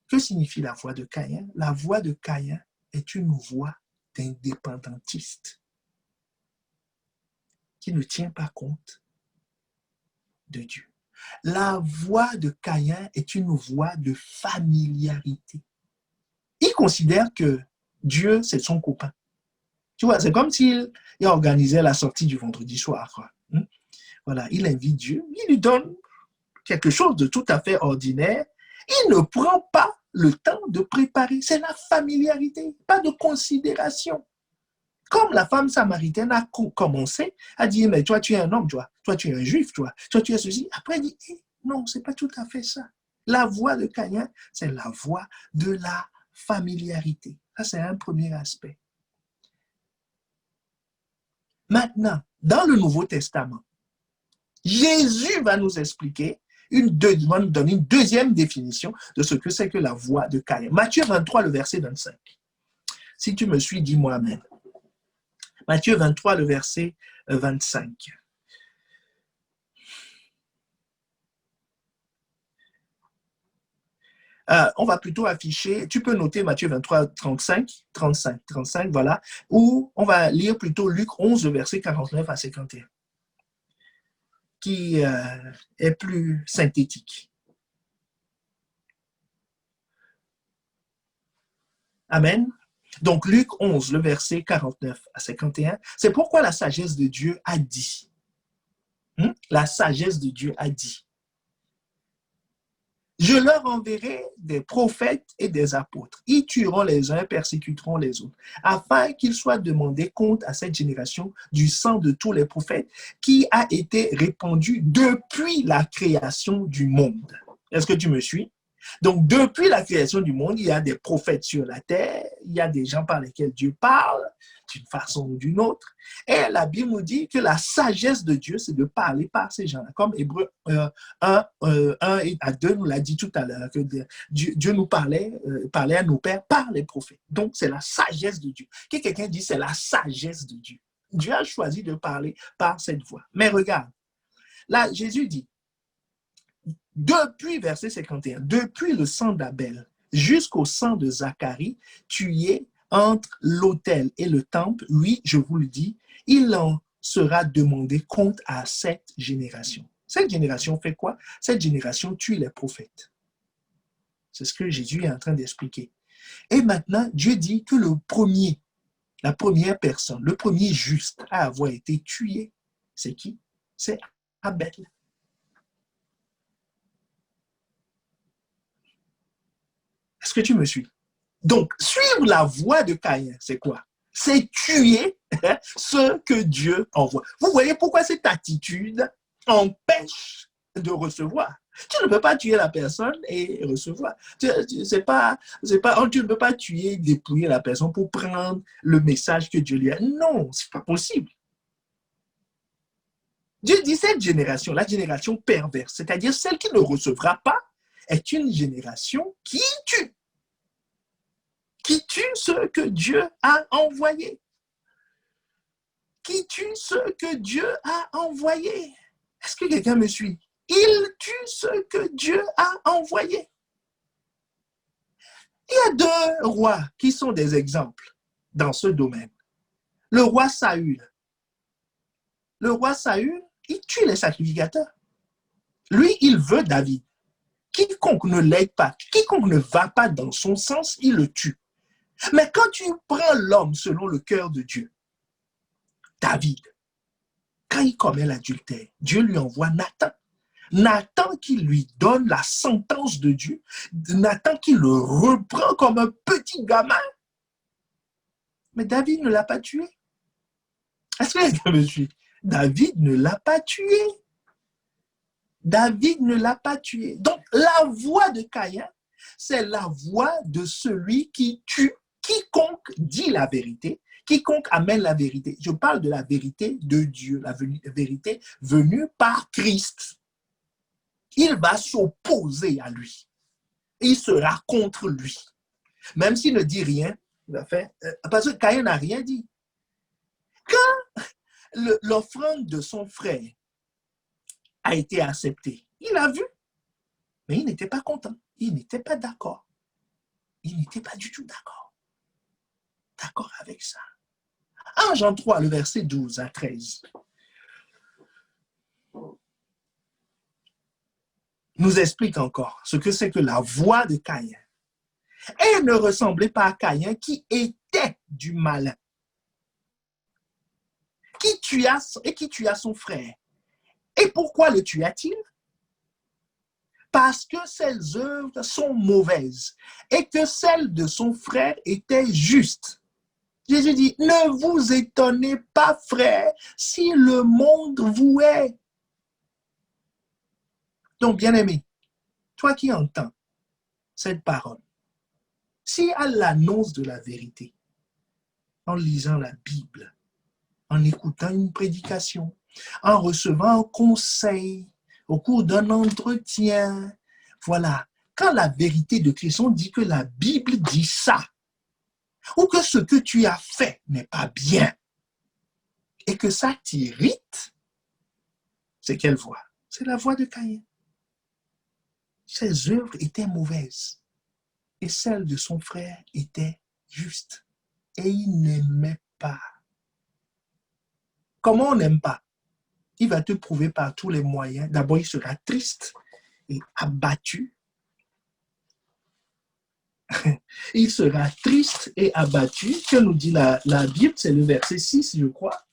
que signifie la voix de Caïn? La voix de Caïn est une voix d'indépendantiste qui ne tient pas compte de Dieu. La voix de Caïn est une voix de familiarité. Il considère que Dieu, c'est son copain. Tu vois, c'est comme s'il organisait la sortie du vendredi soir. Quoi. Voilà, il invite Dieu, il lui donne quelque chose de tout à fait ordinaire. Il ne prend pas le temps de préparer. C'est la familiarité, pas de considération. Comme la femme samaritaine a commencé à dire, mais toi, tu es un homme, toi, tu es un juif, toi, tu es ceci. Après, elle dit, non, ce n'est pas tout à fait ça. La voix de Caïn, c'est la voix de la familiarité. Ça, c'est un premier aspect. Maintenant, dans le Nouveau Testament, Jésus va nous expliquer, va nous donner une deuxième définition de ce que c'est que la voix de Caïn. Matthieu 23, le verset 25. Si tu me suis, dis-moi amen. Matthieu 23, le verset 25. On va plutôt afficher, tu peux noter Matthieu 23, 35, voilà, ou on va lire plutôt Luc 11, le verset 49 à 51, qui est plus synthétique. Amen. Donc, Luc 11, le verset 49 à 51, c'est pourquoi la sagesse de Dieu a dit. La sagesse de Dieu a dit. Je leur enverrai des prophètes et des apôtres. Ils tueront les uns, persécuteront les autres, afin qu'il soit demandé compte à cette génération du sang de tous les prophètes qui a été répandu depuis la création du monde. Est-ce que tu me suis? Donc, depuis la création du monde, il y a des prophètes sur la terre, il y a des gens par lesquels Dieu parle d'une façon ou d'une autre. Et la Bible nous dit que la sagesse de Dieu, c'est de parler par ces gens-là. Comme Hébreux 1 et à 2 nous l'a dit tout à l'heure, que Dieu nous parlait à nos pères par les prophètes. Donc, c'est la sagesse de Dieu. Que quelqu'un dit, c'est la sagesse de Dieu. Dieu a choisi de parler par cette voix. Mais regarde, là, Jésus dit, depuis, verset 51, depuis le sang d'Abel jusqu'au sang de Zacharie, tué entre l'autel et le temple, oui, je vous le dis, il en sera demandé compte à cette génération. Cette génération fait quoi? Cette génération tue les prophètes. C'est ce que Jésus est en train d'expliquer. Et maintenant, Dieu dit que la première personne, le premier juste à avoir été tué, c'est qui? C'est Abel. Est-ce que tu me suis? Donc, suivre la voie de Caïn, c'est quoi? C'est tuer ce que Dieu envoie. Vous voyez pourquoi cette attitude empêche de recevoir. Tu ne peux pas tuer la personne et recevoir. Tu ne peux pas tuer, dépouiller la personne pour prendre le message que Dieu lui a. Non, ce n'est pas possible. Dieu dit cette génération, la génération perverse, c'est-à-dire celle qui ne recevra pas, est une génération qui tue ceux que Dieu a envoyés. Qui tue ceux que Dieu a envoyés. Est-ce que quelqu'un me suit? Il tue ceux que Dieu a envoyés. Il y a deux rois qui sont des exemples dans ce domaine. Le roi Saül. Le roi Saül, il tue les sacrificateurs. Lui, il veut David. Quiconque ne l'aide pas, quiconque ne va pas dans son sens, il le tue. Mais quand tu prends l'homme selon le cœur de Dieu, David, quand il commet l'adultère, Dieu lui envoie Nathan. Nathan qui lui donne la sentence de Dieu. Nathan qui le reprend comme un petit gamin. Mais David ne l'a pas tué. Est-ce que quelqu'un me suit? David ne l'a pas tué. David ne l'a pas tué. Donc, la voix de Caïn, c'est la voix de celui qui tue quiconque dit la vérité, quiconque amène la vérité. Je parle de la vérité de Dieu, la vérité venue par Christ. Il va s'opposer à lui. Il sera contre lui. Même s'il ne dit rien, parce que Caïn n'a rien dit. Quand l'offrande de son frère a été acceptée, il a vu, mais il n'était pas content. Il n'était pas d'accord. Il n'était pas du tout d'accord. D'accord avec ça. 1 Jean 3, le verset 12 à 13. Nous explique encore ce que c'est que la voix de Caïn. Elle ne ressemblait pas à Caïn qui était du malin, qui tua son frère. Et pourquoi le tua-t-il? Parce que ses œuvres sont mauvaises et que celles de son frère étaient justes. Jésus dit, ne vous étonnez pas, frère, si le monde vous est. Donc, bien-aimé, toi qui entends cette parole, si à l'annonce de la vérité, en lisant la Bible, en écoutant une prédication, en recevant un conseil au cours d'un entretien, voilà, quand la vérité de Christ, on dit que la Bible dit ça, ou que ce que tu as fait n'est pas bien, et que ça t'irrite, c'est quelle voix? C'est la voix de Caïn. Ses œuvres étaient mauvaises, et celles de son frère étaient justes, et il n'aimait pas. Comment on n'aime pas? Il va te prouver par tous les moyens. D'abord, il sera triste et abattu. Il sera triste et abattu. Que nous dit la Bible? C'est le verset 6, je crois.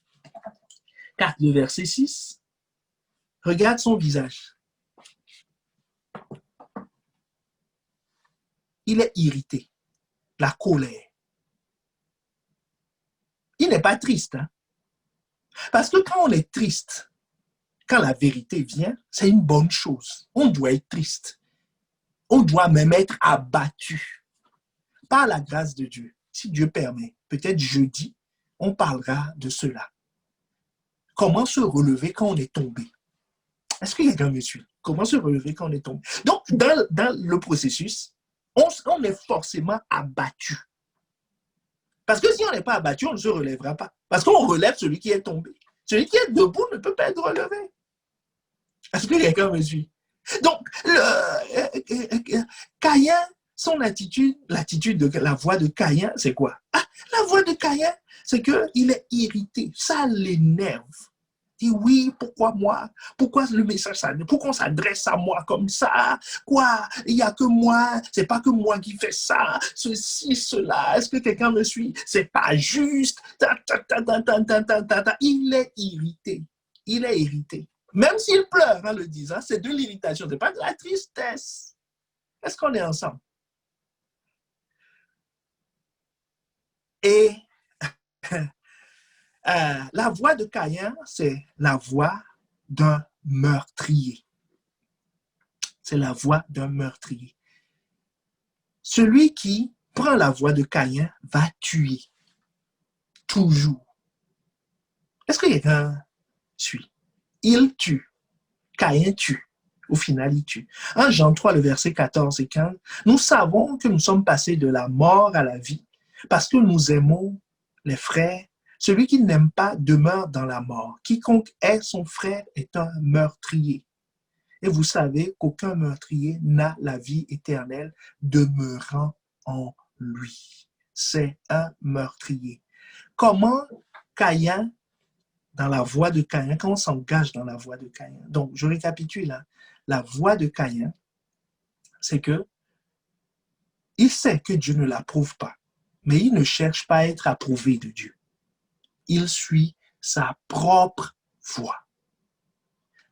4, le verset 6. Regarde son visage. Il est irrité. La colère. Il n'est pas triste. Hein? Parce que quand on est triste, quand la vérité vient, c'est une bonne chose. On doit être triste. On doit même être abattu. Par la grâce de Dieu, si Dieu permet, peut-être jeudi, on parlera de cela. Comment se relever quand on est tombé? Est-ce que quelqu'un me suit? Comment se relever quand on est tombé? Donc, dans le processus, on est forcément abattu. Parce que si on n'est pas abattu, on ne se relèvera pas. Parce qu'on relève celui qui est tombé. Celui qui est debout ne peut pas être relevé. Est-ce que quelqu'un me suit? Donc, Caïn, son attitude, l'attitude de la voix de Caïn, c'est quoi? Ah, la voix de Caïn, c'est qu'il est irrité. Ça l'énerve. Il dit oui, pourquoi moi? Pourquoi le message, pourquoi on s'adresse à moi comme ça? Quoi? Il n'y a que moi, c'est pas que moi qui fais ça, ceci, cela. Est-ce que quelqu'un me suit? C'est pas juste. Il est irrité. Il est irrité. Même s'il pleure en le disant, c'est de l'irritation, ce n'est pas de la tristesse. Est-ce qu'on est ensemble? Et la voix de Caïn, c'est la voix d'un meurtrier. C'est la voix d'un meurtrier. Celui qui prend la voix de Caïn va tuer. Toujours. Est-ce que quelqu'un suit? il tue. Caïn tue. Au final, il tue. En Jean 3, le verset 14 et 15, nous savons que nous sommes passés de la mort à la vie parce que nous aimons les frères. Celui qui n'aime pas demeure dans la mort. Quiconque est son frère est un meurtrier. Et vous savez qu'aucun meurtrier n'a la vie éternelle demeurant en lui. C'est un meurtrier. Comment Caïn, dans la voie de Caïn, quand on s'engage dans la voie de Caïn. Donc, je récapitule. Hein. La voie de Caïn, c'est que il sait que Dieu ne l'approuve pas, mais il ne cherche pas à être approuvé de Dieu. Il suit sa propre voie.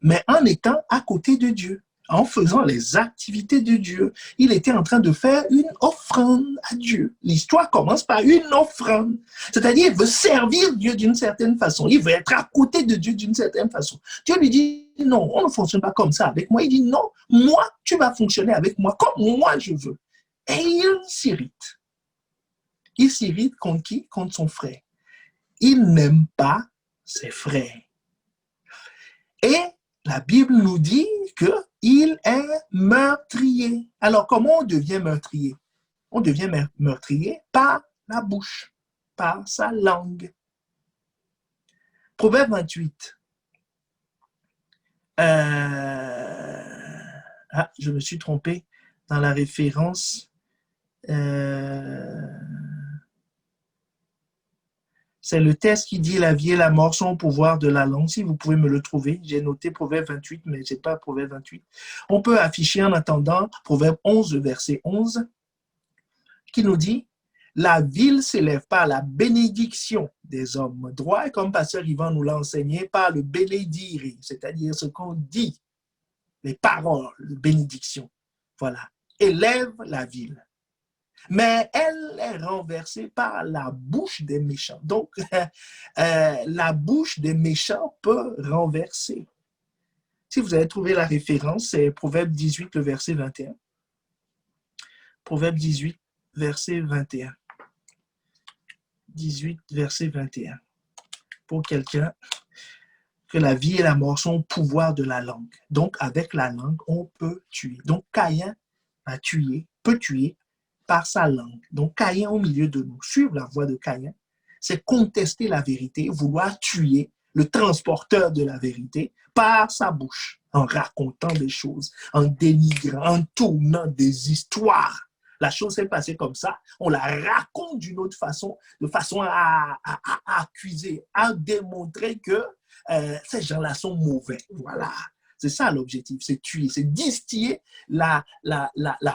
Mais en étant à côté de Dieu, en faisant les activités de Dieu, il était en train de faire une offrande à Dieu. L'histoire commence par une offrande. C'est-à-dire, il veut servir Dieu d'une certaine façon. Il veut être à côté de Dieu d'une certaine façon. Dieu lui dit, non, on ne fonctionne pas comme ça avec moi. Il dit, non, moi, tu vas fonctionner avec moi comme moi je veux. Et il s'irrite. Il s'irrite contre qui? Contre son frère. Il n'aime pas ses frères. Et la Bible nous dit qu'il est meurtrier. Alors, comment on devient meurtrier? On devient meurtrier par la bouche, par sa langue. Proverbe 28. Je me suis trompé dans la référence. C'est le texte qui dit « La vie et la mort sont au pouvoir de la langue ». Si vous pouvez me le trouver, j'ai noté Proverbe 28, mais je n'ai pas Proverbe 28. On peut afficher en attendant Proverbe 11, verset 11, qui nous dit « La ville s'élève par la bénédiction des hommes droits », comme Pasteur Yvan nous l'a enseigné, par le bénédire, c'est-à-dire ce qu'on dit, les paroles de bénédiction. Voilà, élève la ville. Mais elle est renversée par la bouche des méchants. Donc, la bouche des méchants peut renverser. Si vous avez trouvé la référence, c'est Proverbe 18, le verset 21. Proverbe 18, verset 21. 18, verset 21. Pour quelqu'un, que la vie et la mort sont au pouvoir de la langue. Donc, avec la langue, on peut tuer. Donc, Caïn a tué, peut tuer par sa langue. Donc, Caïn au milieu de nous, suivre la voie de Caïn, c'est contester la vérité, vouloir tuer le transporteur de la vérité par sa bouche, en racontant des choses, en dénigrant, en tournant des histoires. La chose s'est passée comme ça, on la raconte d'une autre façon, de façon à accuser, à démontrer que ces gens-là sont mauvais. Voilà. C'est ça l'objectif, c'est tuer, c'est distiller la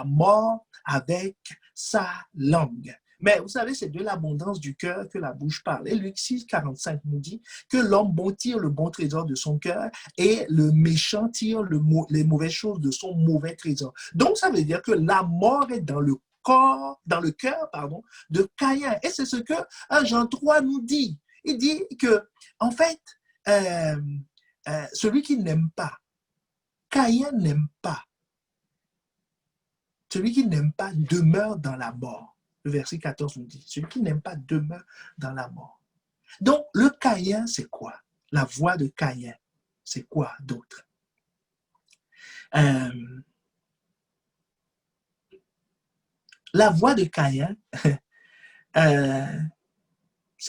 mort avec sa langue. Mais vous savez, c'est de l'abondance du cœur que la bouche parle. Et Luc 6, 45 nous dit que l'homme bon tire le bon trésor de son cœur et le méchant tire les mauvaises choses de son mauvais trésor. Donc, ça veut dire que la mort est dans le cœur, de Caïn. Et c'est ce que Jean 3 nous dit. Il dit que, en fait, celui qui n'aime pas, Caïn n'aime pas. Celui qui n'aime pas demeure dans la mort. Le verset 14 nous dit, celui qui n'aime pas demeure dans la mort. Donc, le Caïn, c'est quoi? La voie de Caïn, c'est quoi d'autre? La voie de Caïn,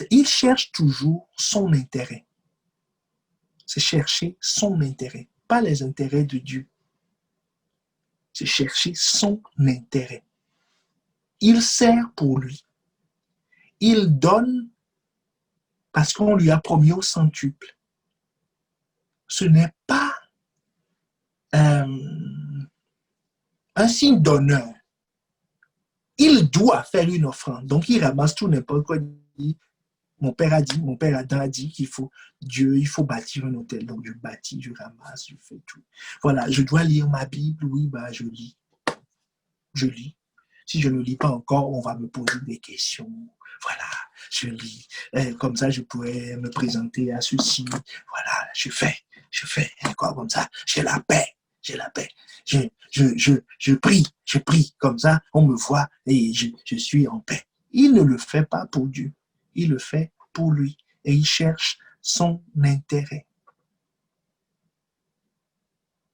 il cherche toujours son intérêt. C'est chercher son intérêt, pas les intérêts de Dieu. C'est chercher son intérêt. Il sert pour lui. Il donne parce qu'on lui a promis au centuple. Ce n'est pas un signe d'honneur. Il doit faire une offrande. Donc, il ramasse tout n'importe quoi. Mon père Adam a dit qu'il faut il faut bâtir un hôtel. Donc, je bâtis, je ramasse, je fais tout. Voilà, je dois lire ma Bible. Oui, je lis. Je lis. Si je ne lis pas encore, on va me poser des questions. Voilà, je lis. Comme ça, je pourrais me présenter à ceci. Voilà, je fais. Quoi, comme ça, j'ai la paix. Je prie. Comme ça, on me voit et je suis en paix. Il ne le fait pas pour Dieu. Il le fait pour lui. Et il cherche son intérêt.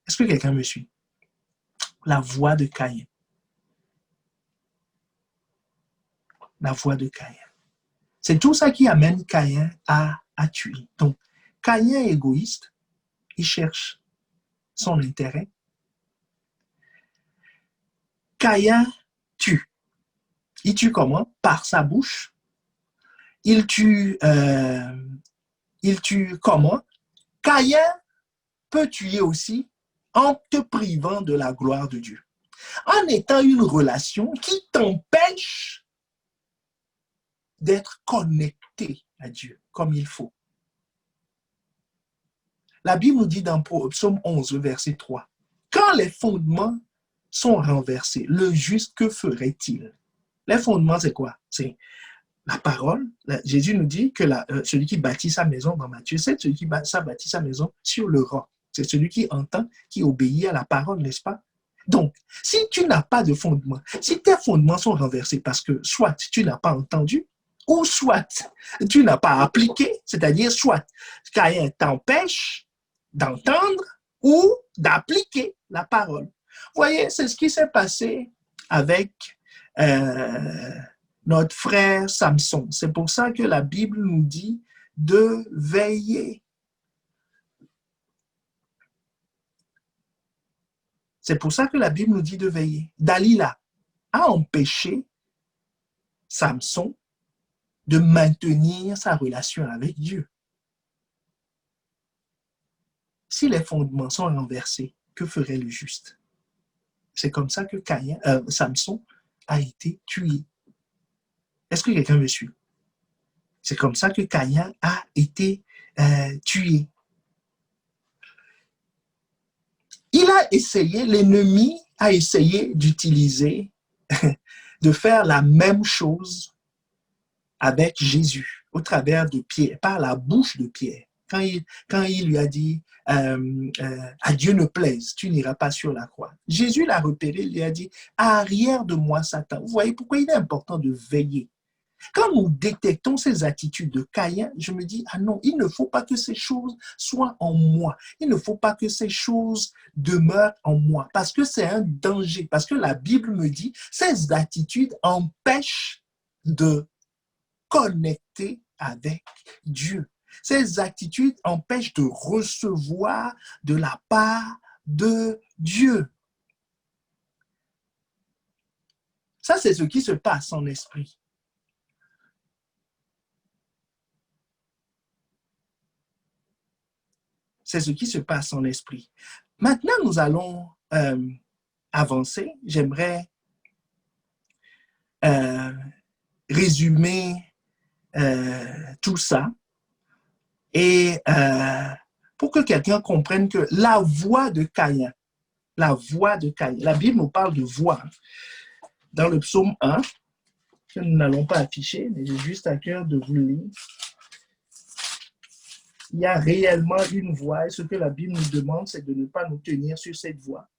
Est-ce que quelqu'un me suit? La voix de Caïn. La voix de Caïn. C'est tout ça qui amène Caïn à tuer. Donc, Caïn est égoïste. Il cherche son intérêt. Caïn tue. Il tue comment? Par sa bouche. Il tue comment? Caïn peut tuer aussi en te privant de la gloire de Dieu. En étant une relation qui t'empêche d'être connecté à Dieu comme il faut. La Bible nous dit dans Psaume 11, verset 3, « Quand les fondements sont renversés, le juste, que ferait-il? » Les fondements, c'est quoi? C'est la parole. Jésus nous dit que celui qui bâtit sa maison dans Matthieu 7, celui qui bâtit sa maison sur le roc. C'est celui qui entend, qui obéit à la parole, n'est-ce pas? Donc, si tu n'as pas de fondement, si tes fondements sont renversés parce que soit tu n'as pas entendu, ou soit tu n'as pas appliqué, c'est-à-dire soit Caïn t'empêche d'entendre ou d'appliquer la parole. Vous voyez, c'est ce qui s'est passé avec notre frère Samson. C'est pour ça que la Bible nous dit de veiller. C'est pour ça que la Bible nous dit de veiller. Dalila a empêché Samson de maintenir sa relation avec Dieu. Si les fondements sont renversés, que ferait le juste? C'est comme ça que Samson a été tué. Est-ce que quelqu'un me suit? C'est comme ça que Caïn a été tué. L'ennemi a essayé d'utiliser, de faire la même chose avec Jésus, au travers de Pierre, par la bouche de Pierre. Quand il lui a dit, à Dieu ne plaise, tu n'iras pas sur la croix. Jésus l'a repéré, il lui a dit, arrière de moi, Satan. Vous voyez pourquoi il est important de veiller. Quand nous détectons ces attitudes de Caïn, je me dis, ah non, il ne faut pas que ces choses soient en moi. Il ne faut pas que ces choses demeurent en moi, parce que c'est un danger, parce que la Bible me dit, ces attitudes empêchent de connecter avec Dieu. Ces attitudes empêchent de recevoir de la part de Dieu. Ça, c'est ce qui se passe en esprit. C'est ce qui se passe en esprit. Maintenant, nous allons avancer. J'aimerais résumer tout ça et pour que quelqu'un comprenne que la voix de Caïn, la Bible nous parle de voix. Dans le psaume 1, que nous n'allons pas afficher, mais j'ai juste à cœur de vous le lire. Il y a réellement une voix et ce que la Bible nous demande, c'est de ne pas nous tenir sur cette voie.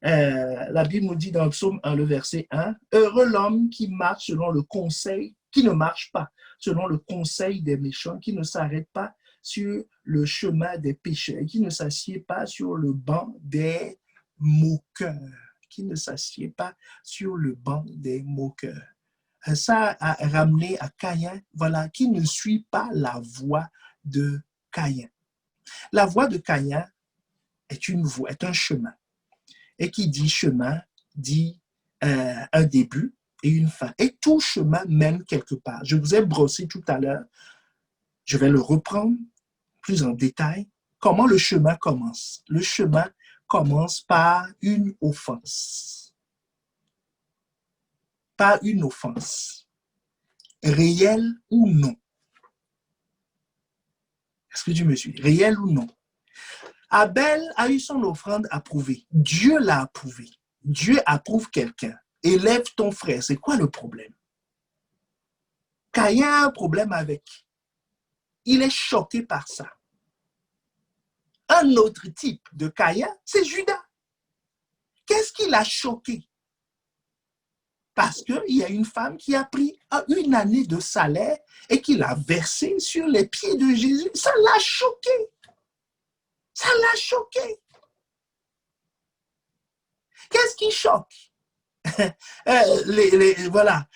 La Bible nous dit dans le psaume 1, le verset 1, « Heureux l'homme qui marche selon le conseil, qui ne marche pas selon le conseil des méchants, qui ne s'arrête pas sur le chemin des pécheurs, qui ne s'assied pas sur le banc des moqueurs. » Qui ne s'assied pas sur le banc des moqueurs. Ça a ramené à Caïn, voilà, qui ne suit pas la voie de Caïn. La voie de Caïn est une voie, est un chemin. Et qui dit chemin, dit un début et une fin. Et tout chemin mène quelque part. Je vous ai brossé tout à l'heure, je vais le reprendre plus en détail. Comment le chemin commence? Le chemin commence par une offense. Par une offense. Réelle ou non? Est-ce que tu me suis? Réel ou non? Abel a eu son offrande approuvée. Dieu l'a approuvée. Dieu approuve quelqu'un. Élève ton frère. C'est quoi le problème? Caïn a un problème avec. Il est choqué par ça. Un autre type de Caïn, c'est Judas. Qu'est-ce qui l'a choqué? Parce qu'il y a une femme qui a pris une année de salaire et qui l'a versé sur les pieds de Jésus. Ça l'a choqué. Ça l'a choqué. Qu'est-ce qui choque? Voilà,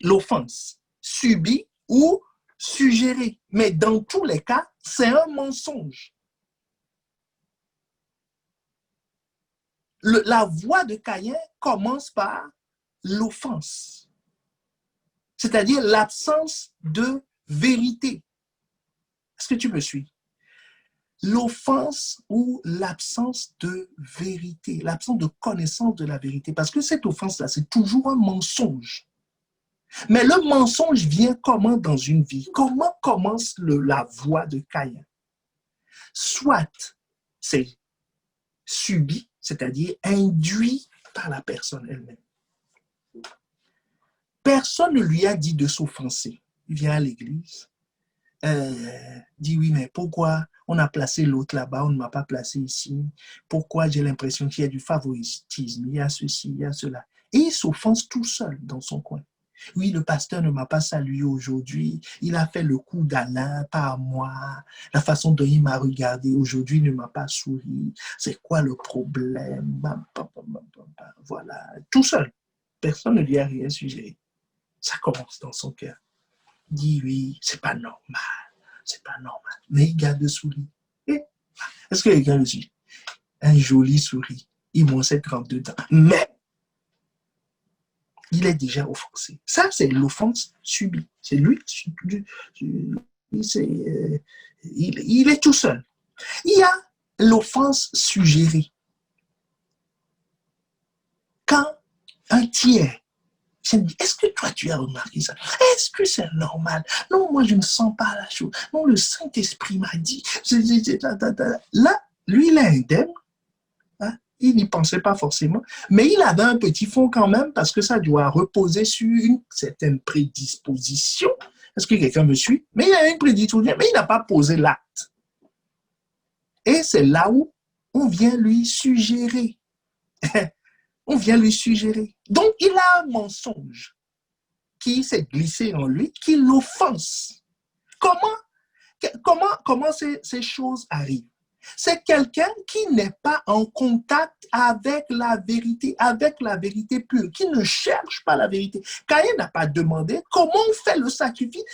l'offense subie ou suggérée. Mais dans tous les cas, c'est un mensonge. La voix de Caïn commence par l'offense, c'est-à-dire l'absence de vérité. Est-ce que tu me suis? L'offense ou l'absence de vérité, l'absence de connaissance de la vérité, parce que cette offense-là, c'est toujours un mensonge. Mais le mensonge vient comment dans une vie? Comment commence la voix de Caïn? Soit c'est subi, c'est-à-dire induit par la personne elle-même. Personne ne lui a dit de s'offenser. Il vient à l'église, dit oui, mais pourquoi on a placé l'autre là-bas, on ne m'a pas placé ici? Pourquoi j'ai l'impression qu'il y a du favoritisme? Il y a ceci, il y a cela. Et il s'offense tout seul dans son coin. Oui, le pasteur ne m'a pas salué aujourd'hui. Il a fait le coup d'Alain par moi. La façon dont il m'a regardé aujourd'hui ne m'a pas souri. C'est quoi le problème? Voilà, tout seul. Personne ne lui a rien suggéré. Ça commence dans son cœur. Il dit oui, c'est pas normal. C'est pas normal. Mais il garde le sourire. Est-ce que quelqu'un le suit? Un joli sourire. Il monte 32 ans. Mais il est déjà offensé. Ça, c'est l'offense subie. C'est lui, il est tout seul. Il y a l'offense suggérée. Quand un tiers, est-ce que toi, tu as remarqué ça? Est-ce que c'est normal? Non, moi, je ne sens pas la chose. Non, le Saint-Esprit m'a dit. Là, lui, il est indemne. Il n'y pensait pas forcément, mais il avait un petit fond quand même parce que ça doit reposer sur une certaine prédisposition. Est-ce que quelqu'un me suit? Mais il a une prédisposition, mais il n'a pas posé l'acte. Et c'est là où on vient lui suggérer. On vient lui suggérer. Donc, il a un mensonge qui s'est glissé en lui, qui l'offense. Comment ces choses arrivent? C'est quelqu'un qui n'est pas en contact avec la vérité pure, qui ne cherche pas la vérité. Caïn n'a pas demandé comment on fait le sacrifice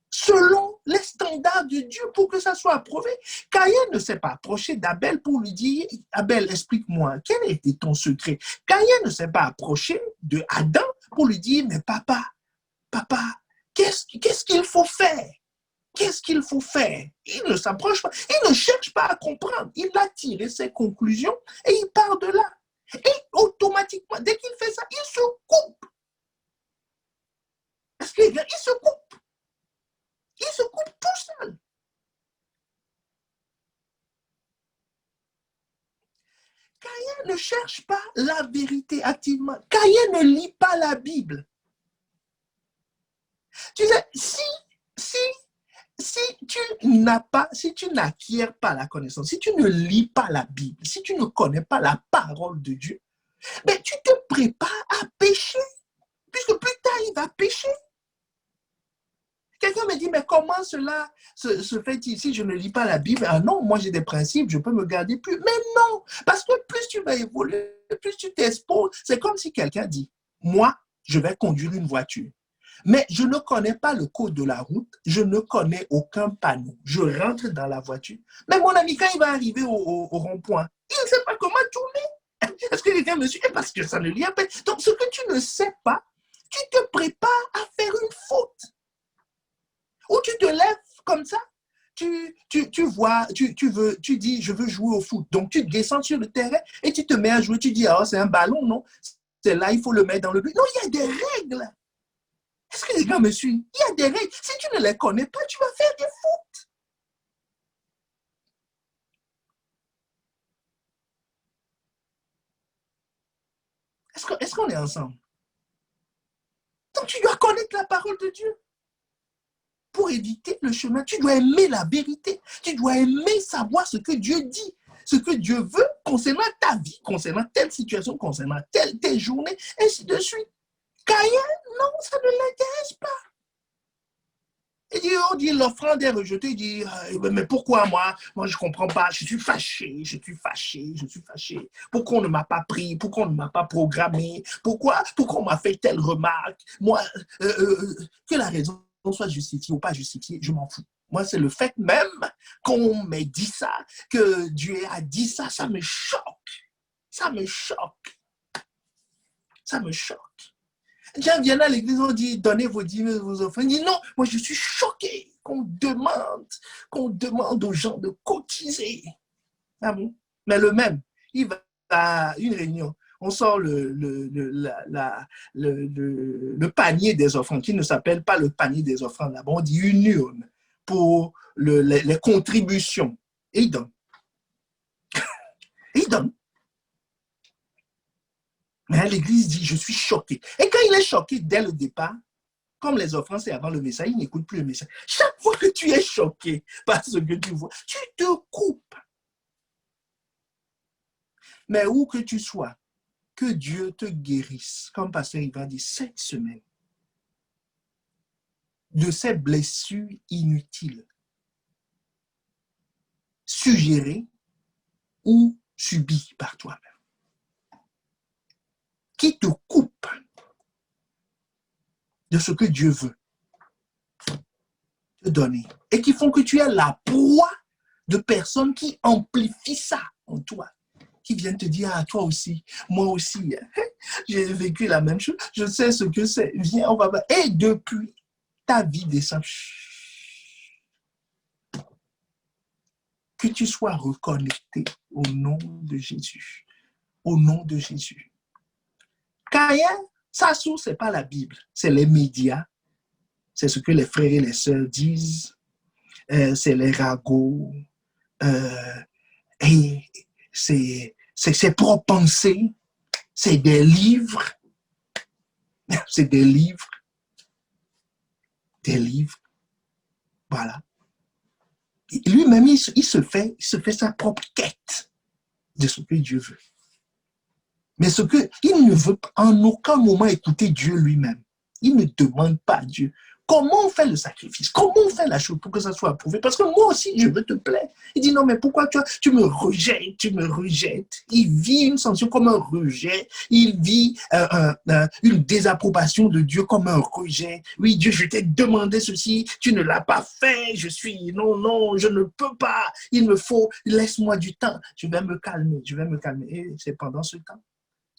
selon les standards de Dieu pour que ça soit approuvé. Caïn ne s'est pas approché d'Abel pour lui dire « Abel, explique-moi, quel était ton secret ?» Caïn ne s'est pas approché de Adam pour lui dire « Mais papa, qu'est-ce qu'il faut faire ?» Qu'est-ce qu'il faut faire? Il ne s'approche pas, il ne cherche pas à comprendre. Il a tiré ses conclusions et il part de là. Et automatiquement, dès qu'il fait ça, il se coupe. Est-ce qu'il se coupe? Il se coupe tout seul. Caïn ne cherche pas la vérité activement. Caïn ne lit pas la Bible. Tu sais, si tu n'acquiers pas la connaissance, si tu ne lis pas la Bible, si tu ne connais pas la parole de Dieu, ben tu te prépares à pécher, puisque plus tard il va pécher. Quelqu'un me dit, mais comment cela se fait-il si je ne lis pas la Bible? Ah non, moi j'ai des principes, je peux me garder plus. Mais non, parce que plus tu vas évoluer, plus tu t'exposes. C'est comme si quelqu'un dit, moi, je vais conduire une voiture. Mais je ne connais pas le code de la route, je ne connais aucun panneau. Je rentre dans la voiture. Mais mon ami, quand il va arriver au rond-point, il ne sait pas comment tourner. Est-ce que quelqu'un me suit? Parce que ça ne lie pas. Donc, ce que tu ne sais pas, tu te prépares à faire une faute. Ou tu te lèves comme ça, tu vois, tu dis, je veux jouer au foot. Donc, tu descends sur le terrain et tu te mets à jouer. Tu dis, ah, c'est un ballon, non? C'est là, il faut le mettre dans le but. Non, il y a des règles. Est-ce que les gars me suivent? Il y a des règles. Si tu ne les connais pas, tu vas faire des fautes. Est-ce qu'on est ensemble? Donc, tu dois connaître la parole de Dieu. Pour éviter le chemin, tu dois aimer la vérité. Tu dois aimer savoir ce que Dieu dit, ce que Dieu veut concernant ta vie, concernant telle situation, concernant telle journée, ainsi de suite. Caïn, non, ça ne l'intéresse pas. Il dit, on dit l'offrande est rejetée, il dit, mais pourquoi moi? Moi, je ne comprends pas, je suis fâché. Pourquoi on ne m'a pas pris? Pourquoi on ne m'a pas programmé? Pourquoi on m'a fait telle remarque? Moi, que la raison soit justifiée ou pas justifiée, je m'en fous. Moi, c'est le fait même qu'on m'ait dit ça, que Dieu a dit ça, ça me choque. Ça me choque. Quand vient à l'église, on dit, donnez vos dîmes, vos offrandes. Il dit, non, moi je suis choqué qu'on demande aux gens de cotiser. Ah bon? Mais le même, il va à une réunion, on sort le panier des offrandes, qui ne s'appelle pas le panier des offrandes, là-bas, on dit une urne pour les contributions. Et il donne. Mais l'église dit, je suis choqué. Et quand il est choqué dès le départ, comme les offrandes, c'est avant le message, il n'écoute plus le message. Chaque fois que tu es choqué par ce que tu vois, tu te coupes. Mais où que tu sois, que Dieu te guérisse, comme Pasteur Ivan dit, cette semaine, de ces blessures inutiles, suggérées ou subies par toi-même, qui te coupent de ce que Dieu veut te donner et qui font que tu es la proie de personnes qui amplifient ça en toi, qui viennent te dire, ah, toi aussi, moi aussi, j'ai vécu la même chose, je sais ce que c'est, viens, on va voir. Et depuis, ta vie descend. Que tu sois reconnecté au nom de Jésus. Au nom de Jésus. Caïn, sa source, ce n'est pas la Bible, c'est les médias. C'est ce que les frères et les sœurs disent. C'est les ragots. Et c'est ses propres pensées. C'est des livres. C'est des livres. Des livres. Voilà. Lui-même, il se fait sa propre quête de ce que Dieu veut. Mais il ne veut en aucun moment écouter Dieu lui-même. Il ne demande pas à Dieu comment on fait le sacrifice, comment on fait la chose pour que ça soit approuvé. Parce que moi aussi, je veux te plaire. Il dit non, mais pourquoi tu me rejettes. Il vit une sanction comme un rejet. Il vit une désapprobation de Dieu comme un rejet. Oui, Dieu, je t'ai demandé ceci, tu ne l'as pas fait. Non, je ne peux pas. Il me faut, laisse-moi du temps. Je vais me calmer. Et c'est pendant ce temps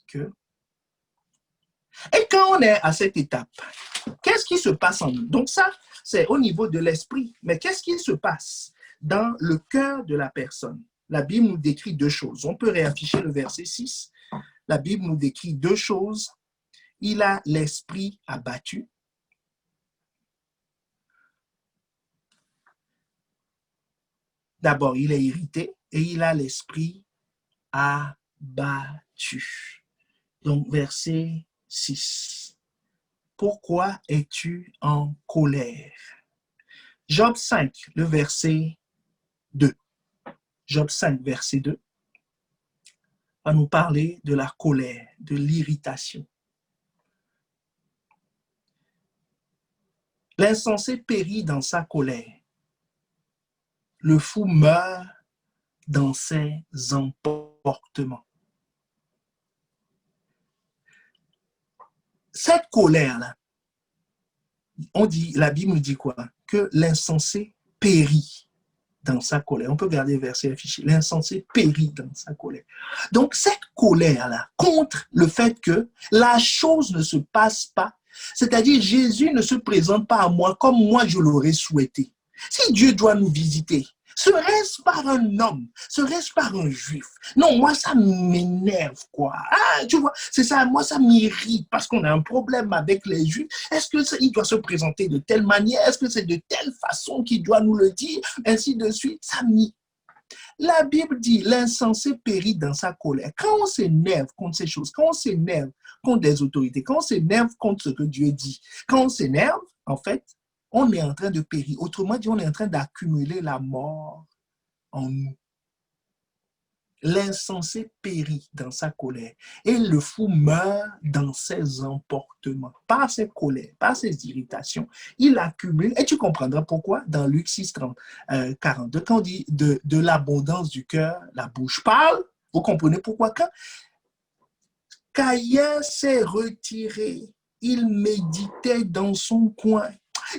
que... Et quand on est à cette étape, qu'est-ce qui se passe en nous? Donc ça, c'est au niveau de l'esprit. Mais qu'est-ce qui se passe dans le cœur de la personne? La Bible nous décrit deux choses. On peut réafficher le verset 6. La Bible nous décrit deux choses. Il a l'esprit abattu. D'abord, il est irrité et il a l'esprit abattu. Donc, verset 6. Pourquoi es-tu en colère? Job 5, le verset 2. Job 5, verset 2, va nous parler de la colère, de l'irritation. L'insensé périt dans sa colère. Le fou meurt dans ses emportements. Cette colère-là, la Bible nous dit quoi? Que l'insensé périt dans sa colère. On peut regarder le verset affiché. L'insensé périt dans sa colère. Donc, cette colère-là, contre le fait que la chose ne se passe pas, c'est-à-dire Jésus ne se présente pas à moi comme moi je l'aurais souhaité. Si Dieu doit nous visiter, serait-ce par un homme, serait-ce par un juif? Non, moi, ça m'énerve, quoi. Ah, tu vois, c'est ça, moi, ça m'irrite parce qu'on a un problème avec les juifs. Est-ce qu'il doit se présenter de telle manière? Est-ce que c'est de telle façon qu'il doit nous le dire? Ainsi de suite, ça m'irrite. La Bible dit, l'insensé périt dans sa colère. Quand on s'énerve contre ces choses, quand on s'énerve contre des autorités, quand on s'énerve contre ce que Dieu dit, quand on s'énerve, en fait, on est en train de périr. Autrement dit, on est en train d'accumuler la mort en nous. L'insensé périt dans sa colère et le fou meurt dans ses emportements. Par ses colères, par ses irritations, il accumule, et tu comprendras pourquoi dans Luc 6, 30, 42, quand on dit de l'abondance du cœur, la bouche parle, vous comprenez pourquoi quand Caïn s'est retiré, il méditait dans son coin,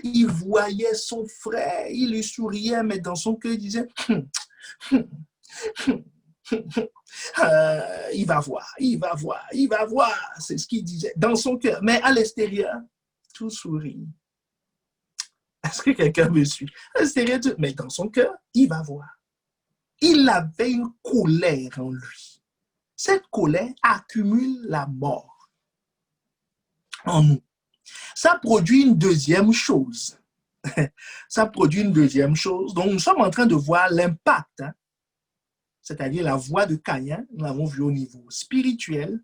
il voyait son frère, il lui souriait, mais dans son cœur, il disait il va voir, il va voir, il va voir. C'est ce qu'il disait dans son cœur. Mais à l'extérieur, tout sourit. Est-ce que quelqu'un me suit? À l'extérieur, mais dans son cœur, il va voir. Il avait une colère en lui. Cette colère accumule la mort en nous. Ça produit une deuxième chose. Ça produit une deuxième chose. Donc, nous sommes en train de voir l'impact, hein, c'est-à-dire la voie de Caïn, nous l'avons vu au niveau spirituel.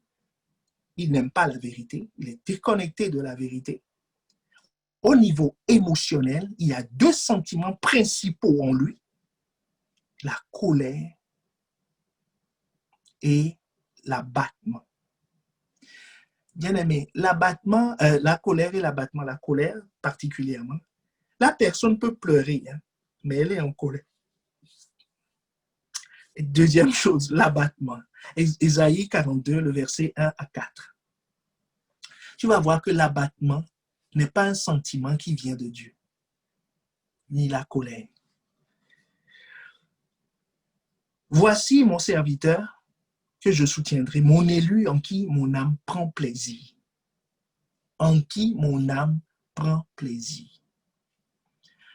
Il n'aime pas la vérité, il est déconnecté de la vérité. Au niveau émotionnel, il y a deux sentiments principaux en lui, la colère et l'abattement. Bien aimé, l'abattement, la colère et l'abattement, la colère particulièrement, la personne peut pleurer, hein, mais elle est en colère. Et deuxième chose, l'abattement. Ésaïe 42, le verset 1 à 4. Tu vas voir que l'abattement n'est pas un sentiment qui vient de Dieu, ni la colère. Voici mon serviteur que je soutiendrai, mon élu en qui mon âme prend plaisir. En qui mon âme prend plaisir.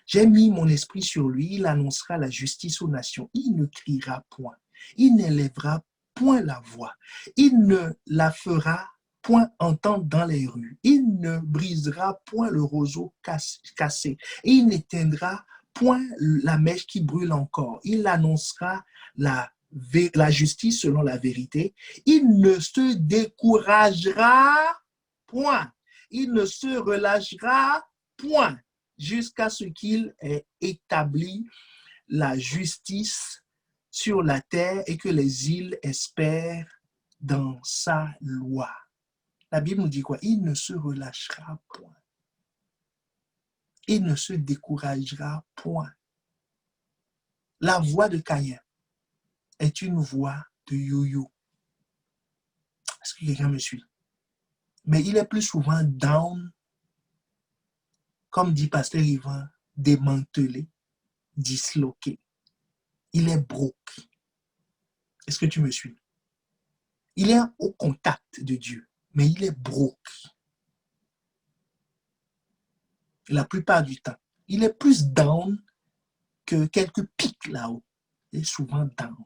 J'ai mis mon esprit sur lui, il annoncera la justice aux nations. Il ne criera point, il n'élèvera point la voix, il ne la fera point entendre dans les rues, il ne brisera point le roseau cassé, et il n'éteindra point la mèche qui brûle encore. Il annoncera la justice selon la vérité. Il ne se découragera point, il ne se relâchera point, jusqu'à ce qu'il ait établi la justice sur la terre et que les îles espèrent dans sa loi. La Bible nous dit quoi? Il ne se relâchera point. Il ne se découragera point. La voix de Caïn est une voix de yo-yo. Est-ce que quelqu'un me suit? Mais il est plus souvent down, comme dit Pasteur Yvan, démantelé, disloqué. Il est broke. Est-ce que tu me suis? Il est au contact de Dieu, mais il est broke. La plupart du temps, il est plus down que quelques pics là-haut. Il est souvent down.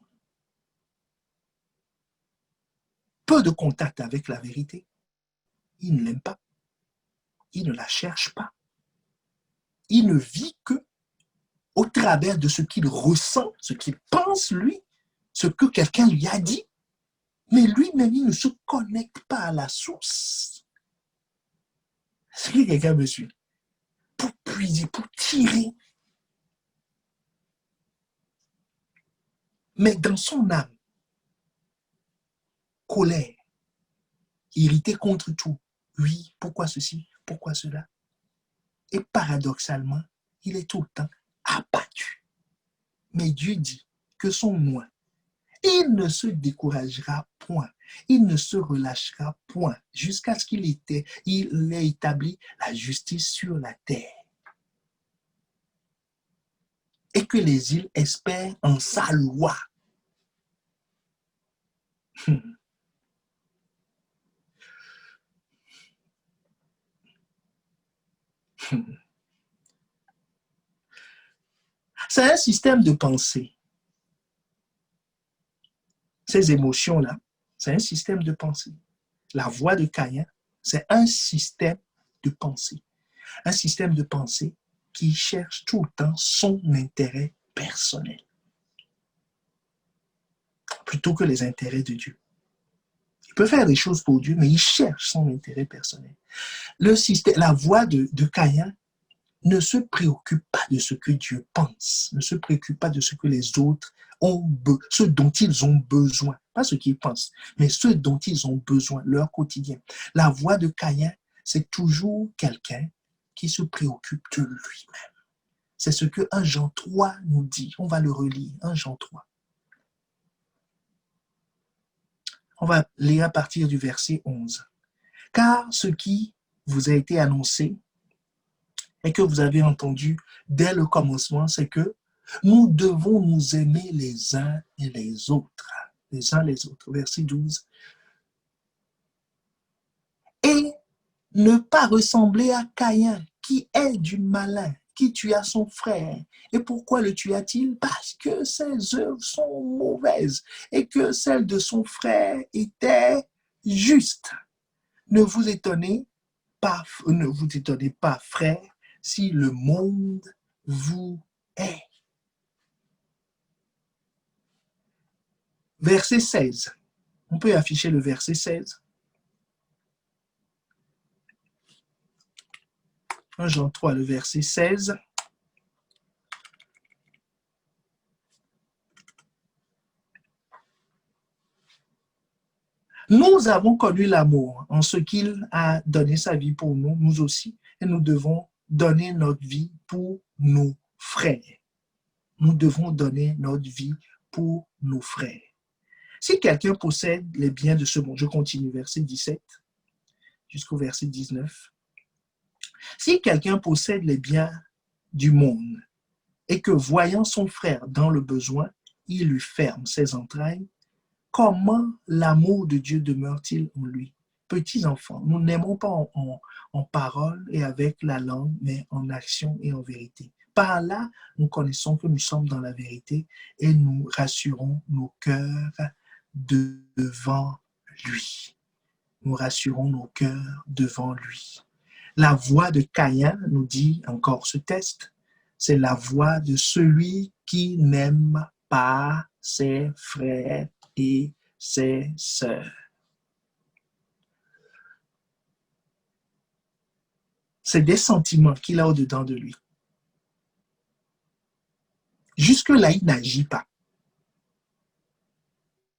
Peu de contact avec la vérité. Il ne l'aime pas. Il ne la cherche pas. Il ne vit que au travers de ce qu'il ressent, ce qu'il pense, lui, ce que quelqu'un lui a dit. Mais lui-même, il ne se connecte pas à la source. Est-ce que quelqu'un me suit? Pour puiser, pour tirer. Mais dans son âme, colère, irrité contre tout. Oui, pourquoi ceci? Pourquoi cela? Et paradoxalement, il est tout le temps abattu. Mais Dieu dit que son moi, il ne se découragera point, il ne se relâchera point jusqu'à ce qu'il ait établi la justice sur la terre. Et que les îles espèrent en sa loi. C'est un système de pensée. Ces émotions-là, c'est un système de pensée. La voix de Caïn, c'est un système de pensée. Un système de pensée qui cherche tout le temps son intérêt personnel plutôt que les intérêts de Dieu. Il peut faire des choses pour Dieu, mais il cherche son intérêt personnel. La voix de Caïn ne se préoccupe pas de ce que Dieu pense, ne se préoccupe pas de ce que les autres ce dont ils ont besoin, pas ce qu'ils pensent, mais ce dont ils ont besoin, leur quotidien. La voix de Caïn, c'est toujours quelqu'un qui se préoccupe de lui-même. C'est ce que 1 Jean 3 nous dit. On va le relire, 1 Jean 3. On va lire à partir du verset 11. Car ce qui vous a été annoncé et que vous avez entendu dès le commencement, c'est que nous devons nous aimer les uns et les autres. Les uns les autres. Verset 12. Et ne pas ressembler à Caïn, qui est du malin, qui tua son frère. Et pourquoi le tua-t-il? Parce que ses œuvres sont mauvaises et que celles de son frère étaient justes. Ne vous étonnez pas, frère, si le monde vous hait. Verset 16. On peut afficher le verset 16. 1 Jean 3, le verset 16. Nous avons connu l'amour en ce qu'il a donné sa vie pour nous, nous aussi, et nous devons donner notre vie pour nos frères. Nous devons donner notre vie pour nos frères. Si quelqu'un possède les biens de ce monde, je continue, verset 17 jusqu'au verset 19. Si quelqu'un possède les biens du monde et que, voyant son frère dans le besoin, il lui ferme ses entrailles, comment l'amour de Dieu demeure-t-il en lui? Petits enfants, nous n'aimons pas en parole et avec la langue, mais en action et en vérité. Par là, nous connaissons que nous sommes dans la vérité et nous rassurons nos cœurs devant lui. Nous rassurons nos cœurs devant lui. La voix de Caïn, nous dit encore ce texte, c'est la voix de celui qui n'aime pas ses frères et ses sœurs. C'est des sentiments qu'il a au-dedans de lui. Jusque-là, il n'agit pas.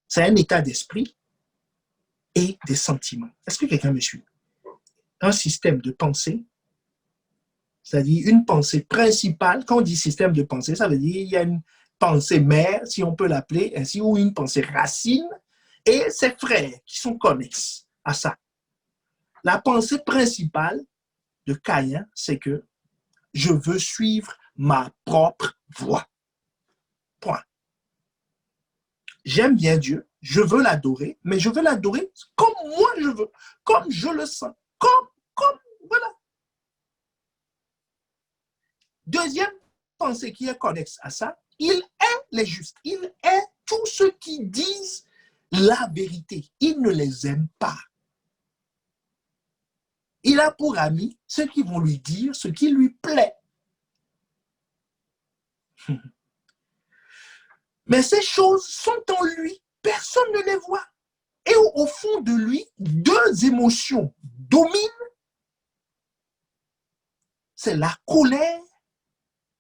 C'est un état d'esprit et des sentiments. Est-ce que quelqu'un me suit? Un système de pensée, c'est-à-dire une pensée principale. Quand on dit système de pensée, ça veut dire qu'il y a une pensée mère, si on peut l'appeler ainsi, ou une pensée racine, et ses frères qui sont connexes à ça. La pensée principale de Caïn, c'est que je veux suivre ma propre voie. Point. J'aime bien Dieu, je veux l'adorer, mais je veux l'adorer comme moi je veux, comme je le sens, voilà. Deuxième pensée qui est connexe à ça, il est les justes, il est tous ceux qui disent la vérité, il ne les aime pas. Il a pour amis ceux qui vont lui dire ce qui lui plaît. Mais ces choses sont en lui, personne ne les voit. Et au fond de lui, deux émotions dominent. C'est la colère,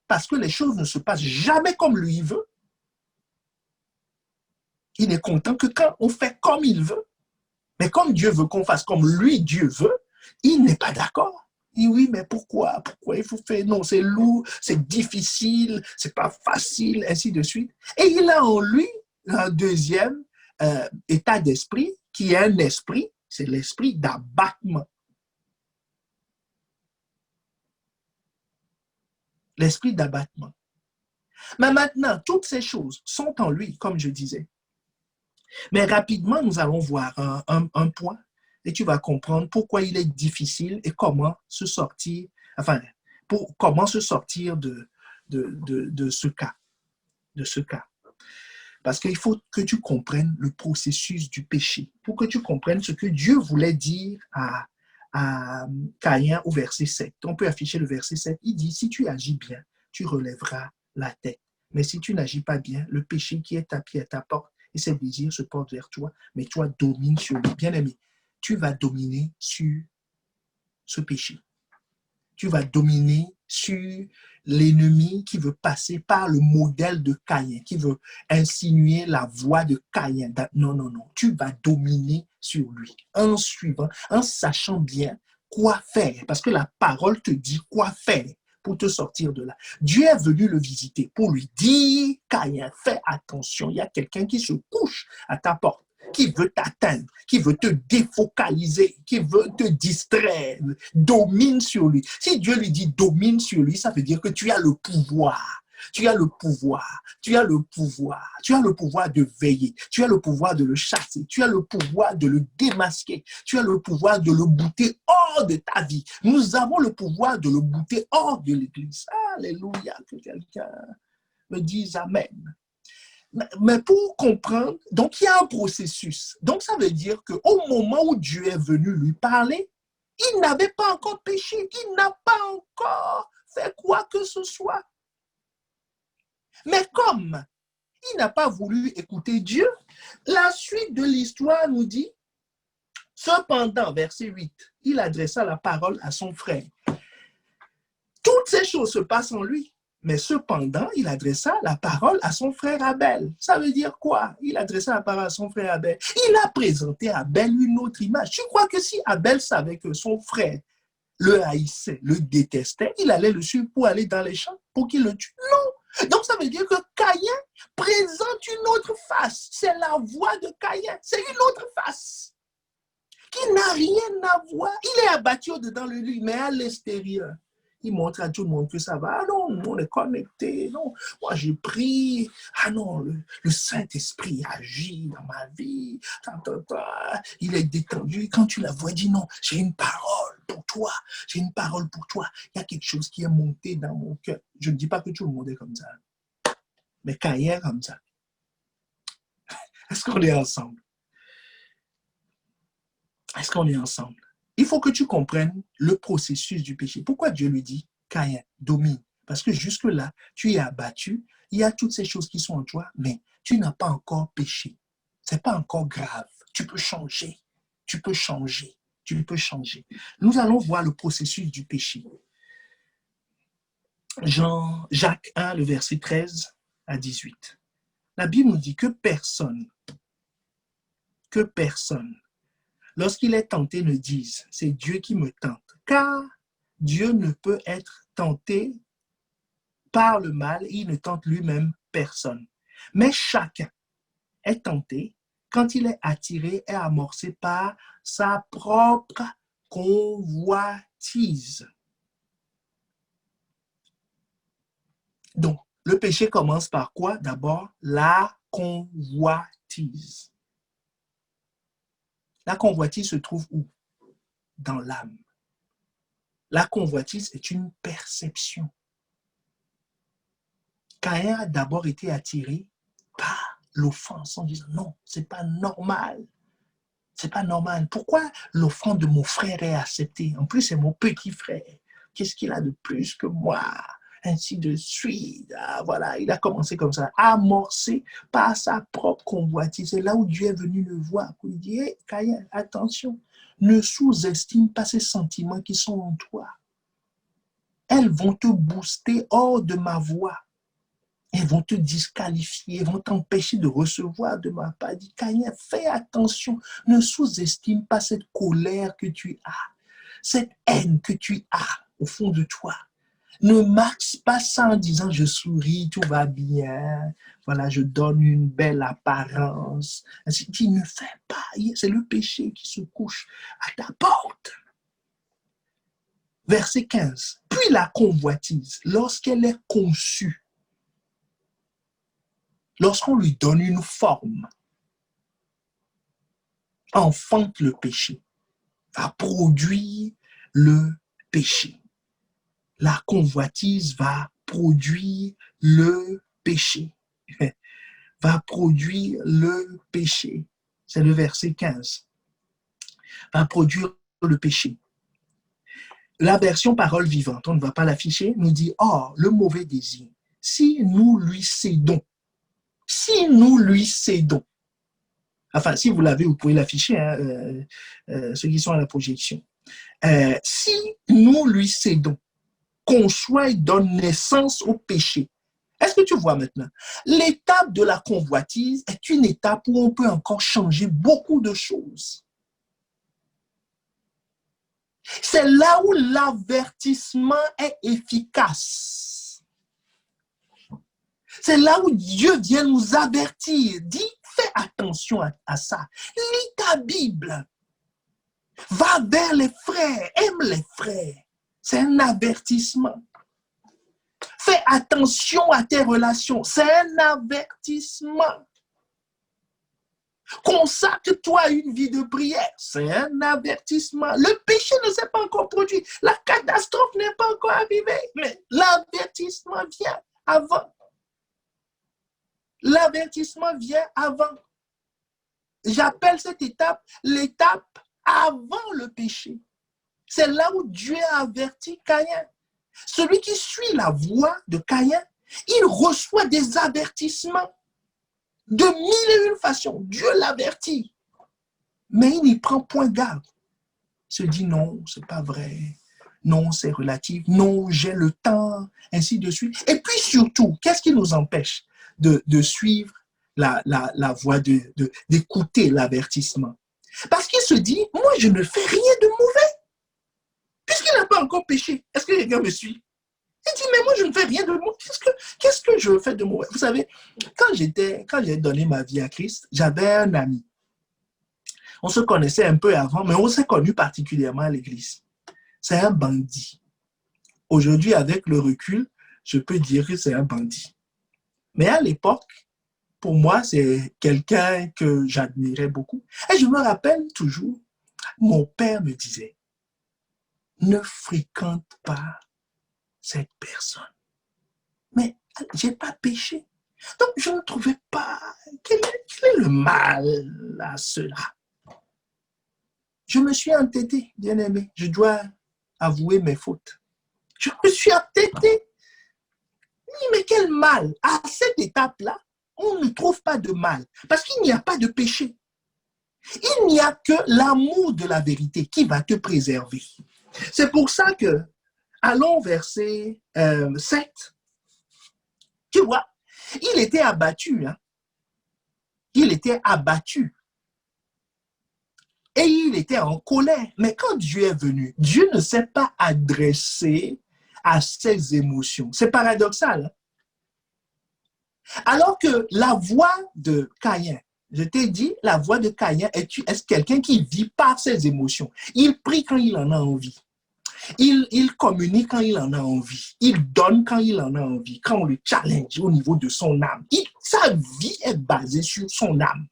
parce que les choses ne se passent jamais comme lui veut. Il est content que quand on fait comme il veut, mais comme Dieu veut qu'on fasse comme lui, Dieu veut, il n'est pas d'accord. Il dit oui, mais pourquoi il faut faire? Non, c'est lourd, c'est difficile, c'est pas facile, ainsi de suite. Et il a en lui un deuxième état d'esprit qui est un esprit, c'est l'esprit d'abattement. L'esprit d'abattement. Mais maintenant, toutes ces choses sont en lui, comme je disais. Mais rapidement, nous allons voir un point et tu vas comprendre pourquoi il est difficile et comment se sortir, comment se sortir de ce cas. Parce qu'il faut que tu comprennes le processus du péché, pour que tu comprennes ce que Dieu voulait dire à Caïn au verset 7. On peut afficher le verset 7. Il dit, si tu agis bien, tu relèveras la tête. Mais si tu n'agis pas bien, le péché qui est tapis à ta porte et ses désirs se portent vers toi, mais toi domines sur lui. Bien-aimé, tu vas dominer sur ce péché. Tu vas dominer sur l'ennemi qui veut passer par le modèle de Caïn, qui veut insinuer la voix de Caïn. Non, non, non, tu vas dominer sur lui en suivant, en sachant bien quoi faire, parce que la parole te dit quoi faire pour te sortir de là. Dieu est venu le visiter pour lui dire, Caïn, fais attention, il y a quelqu'un qui se couche à ta porte, qui veut t'atteindre, qui veut te défocaliser, qui veut te distraire, domine sur lui. Si Dieu lui dit domine sur lui, ça veut dire que tu as le pouvoir. Tu as le pouvoir, tu as le pouvoir, tu as le pouvoir de veiller, tu as le pouvoir de le chasser, tu as le pouvoir de le démasquer, tu as le pouvoir de le bouter hors de ta vie. Nous avons le pouvoir de le bouter hors de l'église. Alléluia, que quelqu'un me dise amen. Mais pour comprendre, donc il y a un processus. Donc ça veut dire qu'au moment où Dieu est venu lui parler, il n'avait pas encore péché, il n'a pas encore fait quoi que ce soit. Mais comme il n'a pas voulu écouter Dieu, la suite de l'histoire nous dit, cependant, verset 8, il adressa la parole à son frère. Toutes ces choses se passent en lui, mais cependant, il adressa la parole à son frère Abel. Ça veut dire quoi? Il adressa la parole à son frère Abel. Il a présenté à Abel une autre image. Tu crois que si Abel savait que son frère le haïssait, le détestait, il allait le suivre pour aller dans les champs, pour qu'il le tue? Non. Donc, ça veut dire que Caïn présente une autre face. C'est la voix de Caïn. C'est une autre face qui n'a rien à voir. Il est abattu au-dedans de lui, mais à l'extérieur, il montre à tout le monde que ça va. Ah non, on est connecté. Non, moi j'ai pris. Ah non, le Saint-Esprit agit dans ma vie. Il est détendu. Quand tu la vois, dis non, j'ai une parole pour toi. J'ai une parole pour toi. Il y a quelque chose qui est monté dans mon cœur. Je ne dis pas que tout le monde est comme ça. Mais Caïn est comme ça. Est-ce qu'on est ensemble? Est-ce qu'on est ensemble? Il faut que tu comprennes le processus du péché. Pourquoi Dieu lui dit, Caïn, domine? Parce que jusque-là, tu es abattu, il y a toutes ces choses qui sont en toi, mais tu n'as pas encore péché. Ce n'est pas encore grave. Tu peux changer. Tu peux changer. Tu peux changer. Nous allons voir le processus du péché. Jacques 1, le verset 13 à 18. La Bible nous dit que personne, lorsqu'il est tenté, ne dise, c'est Dieu qui me tente. Car Dieu ne peut être tenté par le mal, il ne tente lui-même personne. Mais chacun est tenté quand il est attiré et amorcé par sa propre convoitise. Donc, le péché commence par quoi? D'abord, la convoitise. La convoitise se trouve où? Dans l'âme. La convoitise est une perception. Caïn a d'abord été attiré par l'offense en disant non, c'est pas normal. C'est pas normal. Pourquoi l'offrande de mon frère est acceptée? En plus, c'est mon petit frère. Qu'est-ce qu'il a de plus que moi? Ainsi de suite. Ah, voilà, il a commencé comme ça, amorcé par sa propre convoitise. C'est là où Dieu est venu le voir. Il dit, hey, Caïn, attention, ne sous-estime pas ces sentiments qui sont en toi. Elles vont te booster hors de ma voix. Elles vont te disqualifier, vont t'empêcher de recevoir de ma part. Dit, Caïn, fais attention, ne sous-estime pas cette colère que tu as, cette haine que tu as au fond de toi. Ne marche pas ça en disant je souris, tout va bien, voilà, je donne une belle apparence. Tu ne fais pas, c'est le péché qui se couche à ta porte. Verset 15. Puis la convoitise, lorsqu'elle est conçue, lorsqu'on lui donne une forme, enfante le péché, va produire le péché. La convoitise va produire le péché. Va produire le péché. C'est le verset 15. Va produire le péché. La version parole vivante, on ne va pas l'afficher, nous dit, or, le mauvais désir, si nous lui cédons, enfin, si vous l'avez, vous pouvez l'afficher, ceux qui sont à la projection. Si nous lui cédons, conçoit et donne naissance au péché. Est-ce que tu vois maintenant? L'étape de la convoitise est une étape où on peut encore changer beaucoup de choses. C'est là où l'avertissement est efficace. C'est là où Dieu vient nous avertir. Dit, fais attention à ça. Lis ta Bible. Va vers les frères. Aime les frères. C'est un avertissement. Fais attention à tes relations. C'est un avertissement. Consacre-toi à une vie de prière. C'est un avertissement. Le péché ne s'est pas encore produit. La catastrophe n'est pas encore arrivée. Mais l'avertissement vient avant. L'avertissement vient avant. J'appelle cette étape l'étape avant le péché. C'est là où Dieu a averti Caïn. Celui qui suit la voie de Caïn, il reçoit des avertissements de mille et une façons. Dieu l'avertit. Mais il n'y prend point garde. Il se dit non, c'est pas vrai. Non, c'est relatif. Non, j'ai le temps, ainsi de suite. Et puis surtout, qu'est-ce qui nous empêche de suivre la voie, d'écouter l'avertissement? Parce qu'il se dit, moi, je ne fais rien de mauvais. Puisqu'il n'a pas encore péché. Est-ce que quelqu'un me suit? Il dit, mais moi, je ne fais rien de mauvais. Qu'est-ce que je fais de mauvais? Vous savez, quand j'ai donné ma vie à Christ, j'avais un ami. On se connaissait un peu avant, mais on s'est connus particulièrement à l'église. C'est un bandit. Aujourd'hui, avec le recul, je peux dire que c'est un bandit. Mais à l'époque, pour moi, c'est quelqu'un que j'admirais beaucoup. Et je me rappelle toujours, mon père me disait, ne fréquente pas cette personne. Mais je n'ai pas péché. Donc, je ne trouvais pas quel est le mal à cela. Je me suis entêté, bien-aimé. Je dois avouer mes fautes. Je me suis entêté. Mais quel mal? À cette étape-là, on ne trouve pas de mal. Parce qu'il n'y a pas de péché. Il n'y a que l'amour de la vérité qui va te préserver. C'est pour ça que, allons verset 7. Tu vois, il était abattu. Hein? Il était abattu. Et il était en colère. Mais quand Dieu est venu, Dieu ne s'est pas adressé à ses émotions. C'est paradoxal. Hein? Alors que la voix de Caïn, je t'ai dit, la voix de Caïn est quelqu'un qui vit par ses émotions. Il prie quand il en a envie. Il communique quand il en a envie. Il donne quand il en a envie. Quand on le challenge au niveau de son âme. Sa vie est basée sur son âme.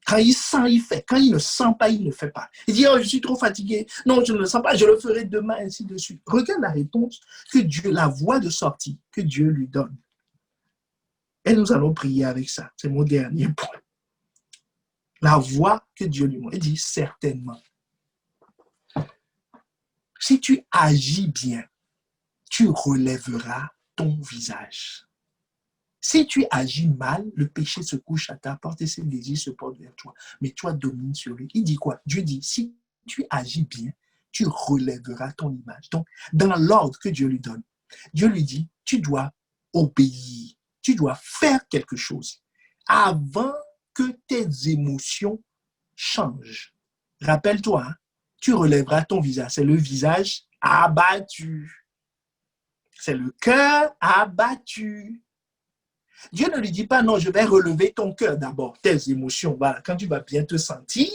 Quand il sent, il fait. Quand il ne sent pas, il ne fait pas. Il dit, oh, je suis trop fatigué. Non, je ne le sens pas. Je le ferai demain, ainsi de suite. Regarde la réponse que Dieu, la voie de sortie que Dieu lui donne. Et nous allons prier avec ça. C'est mon dernier point. La voie que Dieu lui montre. Il dit certainement. Si tu agis bien, tu relèveras ton visage. Si tu agis mal, le péché se couche à ta porte et ses désirs se portent vers toi. Mais toi domines sur lui. Il dit quoi? Dieu dit, si tu agis bien, tu relèveras ton image. Donc, dans l'ordre que Dieu lui donne, Dieu lui dit, tu dois obéir. Tu dois faire quelque chose avant que tes émotions changent. Rappelle-toi, hein, tu relèveras ton visage. C'est le visage abattu. C'est le cœur abattu. Dieu ne lui dit pas, non, je vais relever ton cœur d'abord, tes émotions. Voilà, quand tu vas bien te sentir,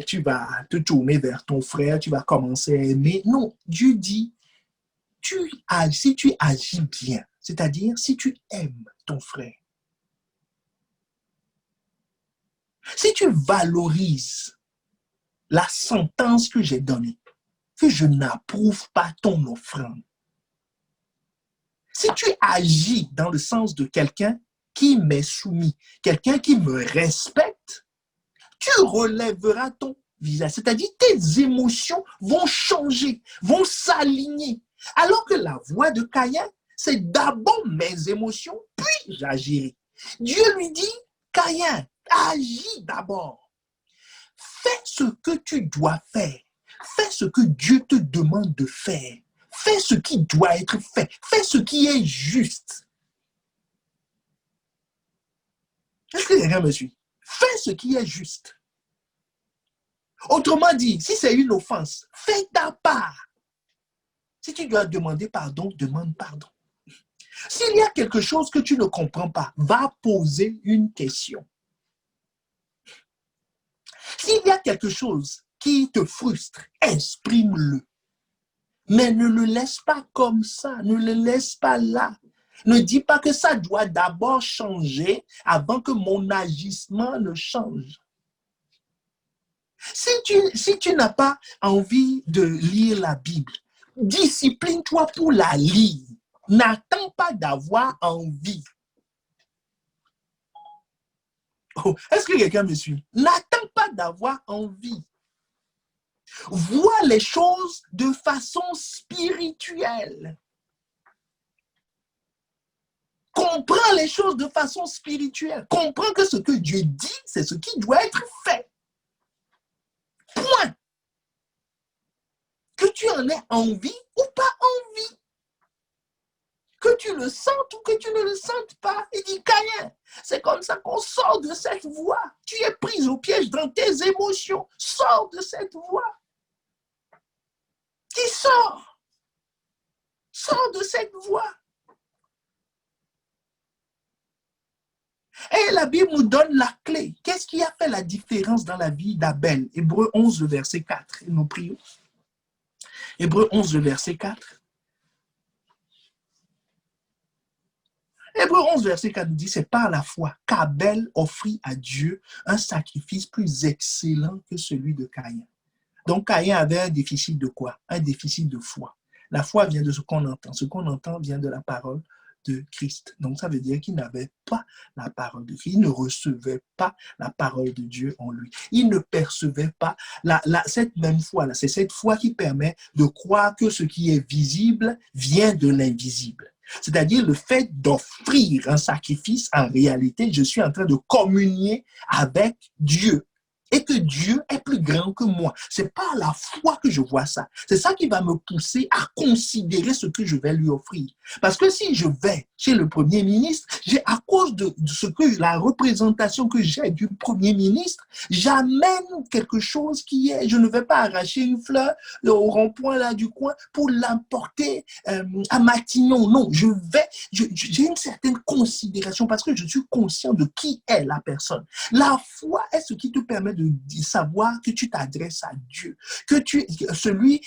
tu vas te tourner vers ton frère, tu vas commencer à aimer. Non, Dieu dit, si tu agis bien, c'est-à-dire si tu aimes ton frère, si tu valorises la sentence que j'ai donnée, que je n'approuve pas ton offrande, si tu agis dans le sens de quelqu'un qui m'est soumis, quelqu'un qui me respecte, tu relèveras ton visage. C'est-à-dire tes émotions vont changer, vont s'aligner. Alors que la voix de Caïn, c'est d'abord mes émotions, puis j'agirai. Dieu lui dit, Caïn, agis d'abord. Fais ce que tu dois faire. Fais ce que Dieu te demande de faire. Fais ce qui doit être fait. Fais ce qui est juste. Est-ce que quelqu'un me suit? Fais ce qui est juste. Autrement dit, si c'est une offense, fais ta part. Si tu dois demander pardon, demande pardon. S'il y a quelque chose que tu ne comprends pas, va poser une question. S'il y a quelque chose qui te frustre, exprime-le. Mais ne le laisse pas comme ça, ne le laisse pas là. Ne dis pas que ça doit d'abord changer avant que mon agissement ne change. Si tu n'as pas envie de lire la Bible, discipline-toi pour la lire. N'attends pas d'avoir envie. Oh, est-ce que quelqu'un me suit? N'attends pas d'avoir envie. Vois les choses de façon spirituelle. Comprends les choses de façon spirituelle. Comprends que ce que Dieu dit, c'est ce qui doit être fait. Point. Que tu en aies envie ou pas envie. Que tu le sentes ou que tu ne le sentes pas. Il dit, Caïn, c'est comme ça qu'on sort de cette voie. Tu es prise au piège dans tes émotions. Sors de cette voie. Qui sort? Sors de cette voie. Et la Bible nous donne la clé. Qu'est-ce qui a fait la différence dans la vie d'Abel? Hébreux 11, le verset 4. Et nous prions. Hébreux 11, le verset 4. Hébreux 11, verset 4 dit, c'est par la foi qu'Abel offrit à Dieu un sacrifice plus excellent que celui de Caïn. Donc Caïn avait un déficit de quoi? Un déficit de foi. La foi vient de ce qu'on entend. Ce qu'on entend vient de la parole de Christ. Donc ça veut dire qu'il n'avait pas la parole de Christ. Il ne recevait pas la parole de Dieu en lui. Il ne percevait pas cette même foi-là. C'est cette foi qui permet de croire que ce qui est visible vient de l'invisible. C'est-à-dire le fait d'offrir un sacrifice, en réalité, je suis en train de communier avec Dieu. Et que Dieu est plus grand que moi. C'est par la foi que je vois ça. C'est ça qui va me pousser à considérer ce que je vais lui offrir. Parce que si je vais chez le Premier ministre, à cause de ce que la représentation que j'ai du Premier ministre, j'amène quelque chose qui est, je ne vais pas arracher une fleur au rond-point là du coin pour l'emporter à Matignon. Non, j'ai une certaine considération parce que je suis conscient de qui est la personne. La foi est ce qui te permet de savoir que tu t'adresses à Dieu, que celui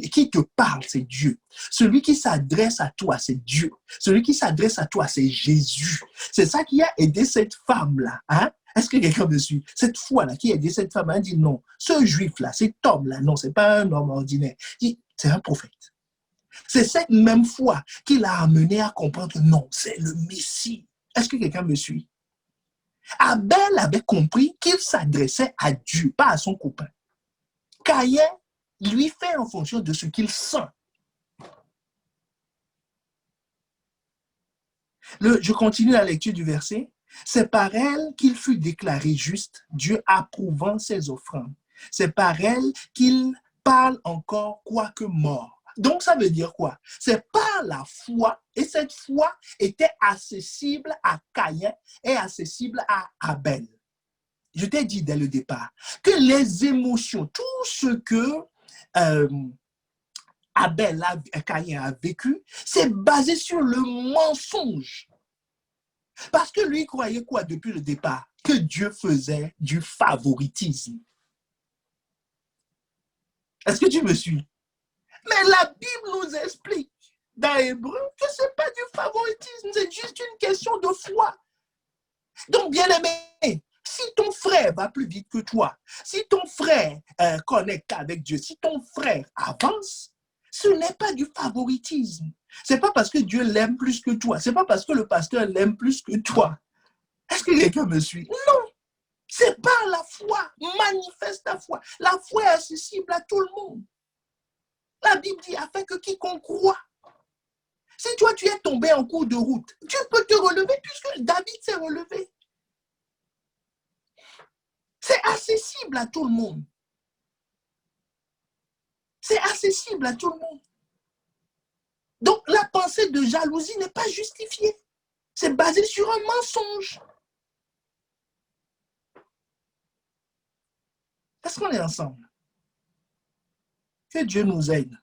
qui te parle, c'est Dieu. Celui qui s'adresse à toi, c'est Dieu. Celui qui s'adresse à toi, c'est Jésus. C'est ça qui a aidé cette femme-là. Hein? Est-ce que quelqu'un me suit? Cette foi-là qui a aidé cette femme, elle dit non, ce juif-là, cet homme-là, non, c'est pas un homme ordinaire. C'est un prophète. C'est cette même foi qui l'a amené à comprendre que non, c'est le Messie. Est-ce que quelqu'un me suit? Abel avait compris qu'il s'adressait à Dieu, pas à son copain. Caïn lui fait en fonction de ce qu'il sent. Je continue la lecture du verset. C'est par elle qu'il fut déclaré juste, Dieu approuvant ses offrandes. C'est par elle qu'il parle encore quoique mort. Donc, ça veut dire quoi? C'est par la foi, et cette foi était accessible à Caïn et accessible à Abel. Je t'ai dit dès le départ que les émotions, tout ce que Caïn a vécu, c'est basé sur le mensonge. Parce que lui croyait quoi depuis le départ? Que Dieu faisait du favoritisme. Est-ce que tu me suis? Mais la Bible nous explique dans Hébreu que ce n'est pas du favoritisme, c'est juste une question de foi. Donc, bien aimé, si ton frère va plus vite que toi, si ton frère connecte avec Dieu, si ton frère avance, ce n'est pas du favoritisme. Ce n'est pas parce que Dieu l'aime plus que toi. Ce n'est pas parce que le pasteur l'aime plus que toi. Est-ce que quelqu'un me suit? Non. C'est par la foi. Manifeste ta foi. La foi est accessible à tout le monde. La Bible dit afin que quiconque croit. Si toi tu es tombé en cours de route, tu peux te relever puisque David s'est relevé. C'est accessible à tout le monde. C'est accessible à tout le monde. Donc, la pensée de jalousie n'est pas justifiée. C'est basé sur un mensonge. Est-ce qu'on est ensemble? Que Dieu nous aide.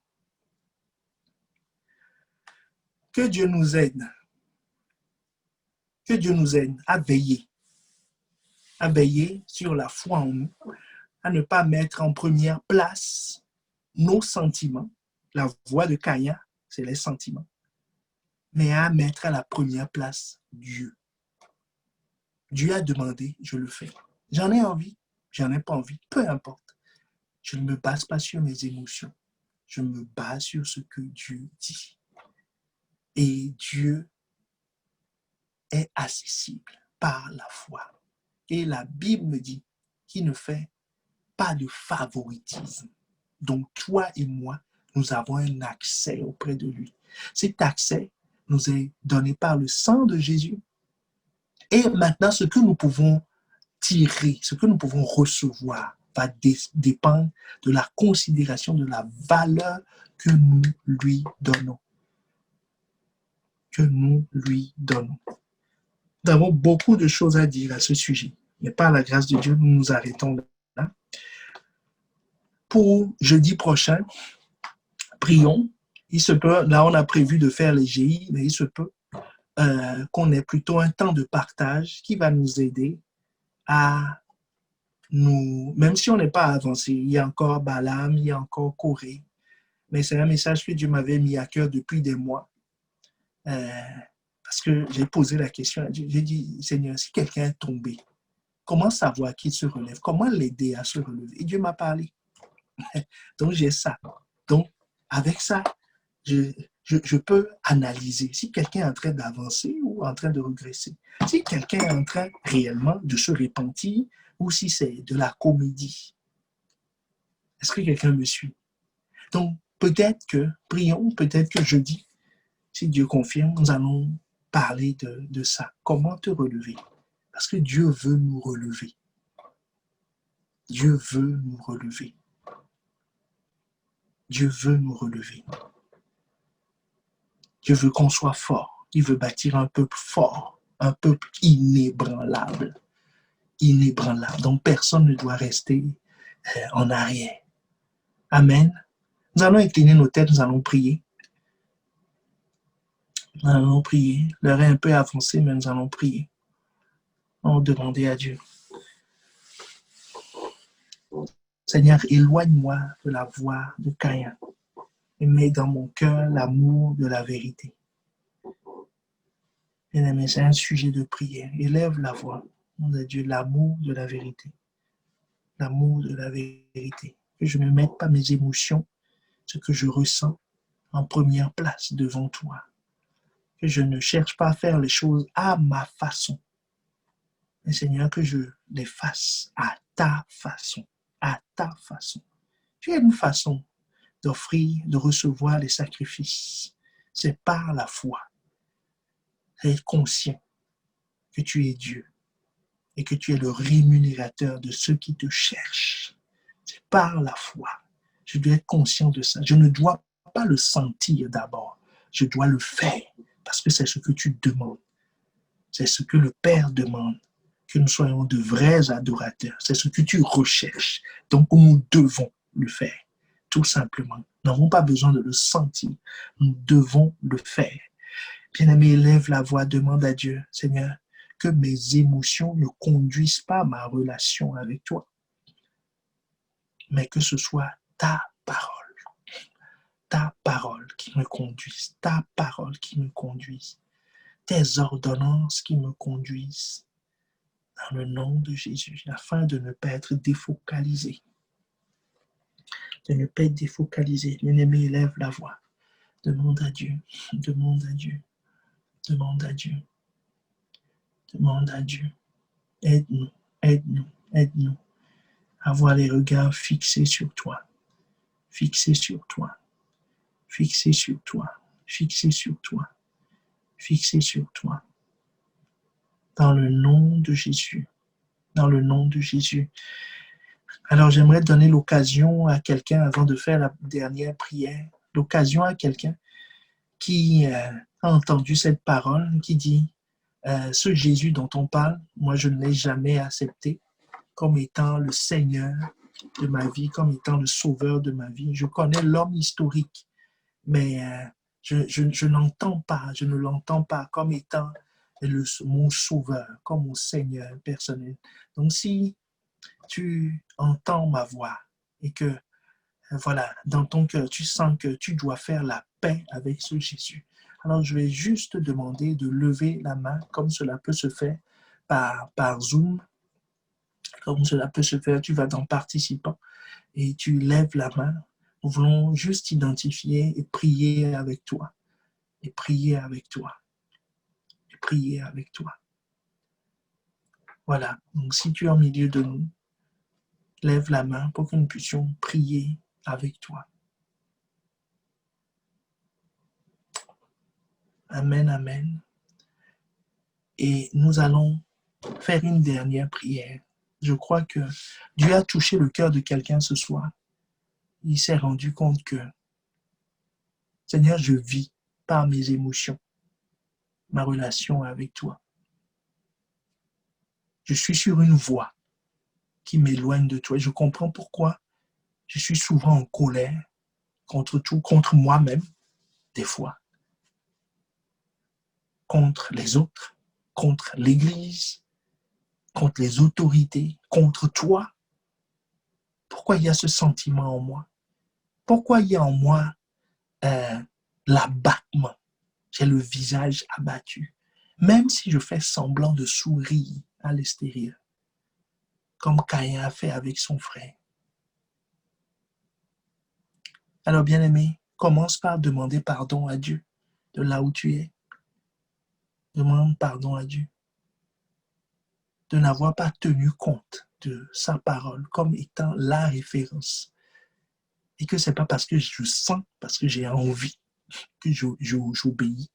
Que Dieu nous aide. Que Dieu nous aide à veiller sur la foi en nous, à ne pas mettre en première place nos sentiments. La voix de Caïn, c'est les sentiments. Mais à mettre à la première place Dieu. Dieu a demandé, je le fais. J'en ai envie, j'en ai pas envie, peu importe. Je ne me base pas sur mes émotions. Je me base sur ce que Dieu dit. Et Dieu est accessible par la foi. Et la Bible me dit qu'il ne fait pas de favoritisme. Donc, toi et moi, nous avons un accès auprès de lui. Cet accès nous est donné par le sang de Jésus. Et maintenant, ce que nous pouvons tirer, ce que nous pouvons recevoir va dépendre de la considération, de la valeur que nous lui donnons. Que nous lui donnons. Nous avons beaucoup de choses à dire à ce sujet. Mais par la grâce de Dieu, nous nous arrêtons là. Pour jeudi prochain, prions. Il se peut, là on a prévu de faire les GI, mais il se peut qu'on ait plutôt un temps de partage qui va nous aider à nous, même si on n'est pas avancé, il y a encore Balaam, il y a encore Corée, mais c'est un message que Dieu m'avait mis à cœur depuis des mois. Parce que j'ai posé la question à Dieu, j'ai dit, Seigneur, si quelqu'un est tombé, comment savoir qu'il se relève? Comment l'aider à se relever? Et Dieu m'a parlé. Donc, j'ai ça. Donc, avec ça, je peux analyser si quelqu'un est en train d'avancer ou en train de regresser. Si quelqu'un est en train réellement de se repentir ou si c'est de la comédie. Est-ce que quelqu'un me suit? Donc, peut-être que, prions, peut-être que jeudi, si Dieu confirme, nous allons parler de ça. Comment te relever? Parce que Dieu veut nous relever. Dieu veut nous relever. Dieu veut nous relever. Dieu veut qu'on soit fort. Il veut bâtir un peuple fort, un peuple inébranlable. Inébranlable. Donc, personne ne doit rester en arrière. Amen. Nous allons incliner nos têtes, nous allons prier. Nous allons prier. L'heure est un peu avancée, mais nous allons prier. On va demander à Dieu. Seigneur, éloigne-moi de la voix de Caïn et mets dans mon cœur l'amour de la vérité. Bien-aimé, c'est un sujet de prière. Élève la voix. Mon Dieu, l'amour de la vérité. L'amour de la vérité. Que je ne mette pas mes émotions, ce que je ressens, en première place devant toi. Que je ne cherche pas à faire les choses à ma façon. Mais Seigneur, que je les fasse à ta façon. À ta façon. Tu as une façon d'offrir, de recevoir les sacrifices. C'est par la foi. Être conscient que tu es Dieu et que tu es le rémunérateur de ceux qui te cherchent. C'est par la foi. Je dois être conscient de ça. Je ne dois pas le sentir d'abord. Je dois le faire parce que c'est ce que tu demandes. C'est ce que le Père demande. Que nous soyons de vrais adorateurs. C'est ce que tu recherches. Donc, nous devons le faire. Tout simplement. Nous n'avons pas besoin de le sentir. Nous devons le faire. Bien-aimé, élève la voix, demande à Dieu, Seigneur, que mes émotions ne conduisent pas ma relation avec toi, mais que ce soit ta parole qui me conduise, ta parole qui me conduise, tes ordonnances qui me conduisent, dans le nom de Jésus, afin de ne pas être défocalisé. De ne pas être défocalisé. Bien-aimé, élève la voix. Demande à Dieu, demande à Dieu, demande à Dieu, demande à Dieu. Aide-nous, aide-nous, aide-nous à avoir les regards fixés sur toi, fixés sur toi, fixés sur toi, fixés sur toi, fixés sur toi. Dans le nom de Jésus, dans le nom de Jésus. Alors, j'aimerais donner l'occasion à quelqu'un, avant de faire la dernière prière, l'occasion à quelqu'un qui a entendu cette parole qui dit ce Jésus dont on parle, moi je ne l'ai jamais accepté comme étant le Seigneur de ma vie, comme étant le sauveur de ma vie. Je connais l'homme historique, mais je n'entends pas, je ne l'entends pas comme étant mon sauveur, comme mon Seigneur personnel. Donc si tu entends ma voix et que voilà, dans ton cœur, tu sens que tu dois faire la paix avec ce Jésus. Alors, je vais juste te demander de lever la main, comme cela peut se faire par Zoom, comme cela peut se faire, tu vas dans participant et tu lèves la main. Nous voulons juste identifier et prier avec toi, et prier avec toi, et prier avec toi. Voilà, donc si tu es au milieu de nous, lève la main pour que nous puissions prier avec toi. Amen, amen. Et nous allons faire une dernière prière. Je crois que Dieu a touché le cœur de quelqu'un ce soir. Il s'est rendu compte que, Seigneur, je vis par mes émotions ma relation avec toi. Je suis sur une voie qui m'éloigne de toi. Je comprends pourquoi je suis souvent en colère contre tout, contre moi-même, des fois, contre les autres, contre l'Église, contre les autorités, contre toi. Pourquoi il y a ce sentiment en moi? Pourquoi il y a en moi l'abattement? J'ai le visage abattu. Même si je fais semblant de sourire à l'extérieur, comme Caïn a fait avec son frère. Alors, bien-aimé, commence par demander pardon à Dieu de là où tu es. Demande pardon à Dieu de n'avoir pas tenu compte de sa parole comme étant la référence. Et que ce n'est pas parce que je sens, parce que j'ai envie que j'obéis,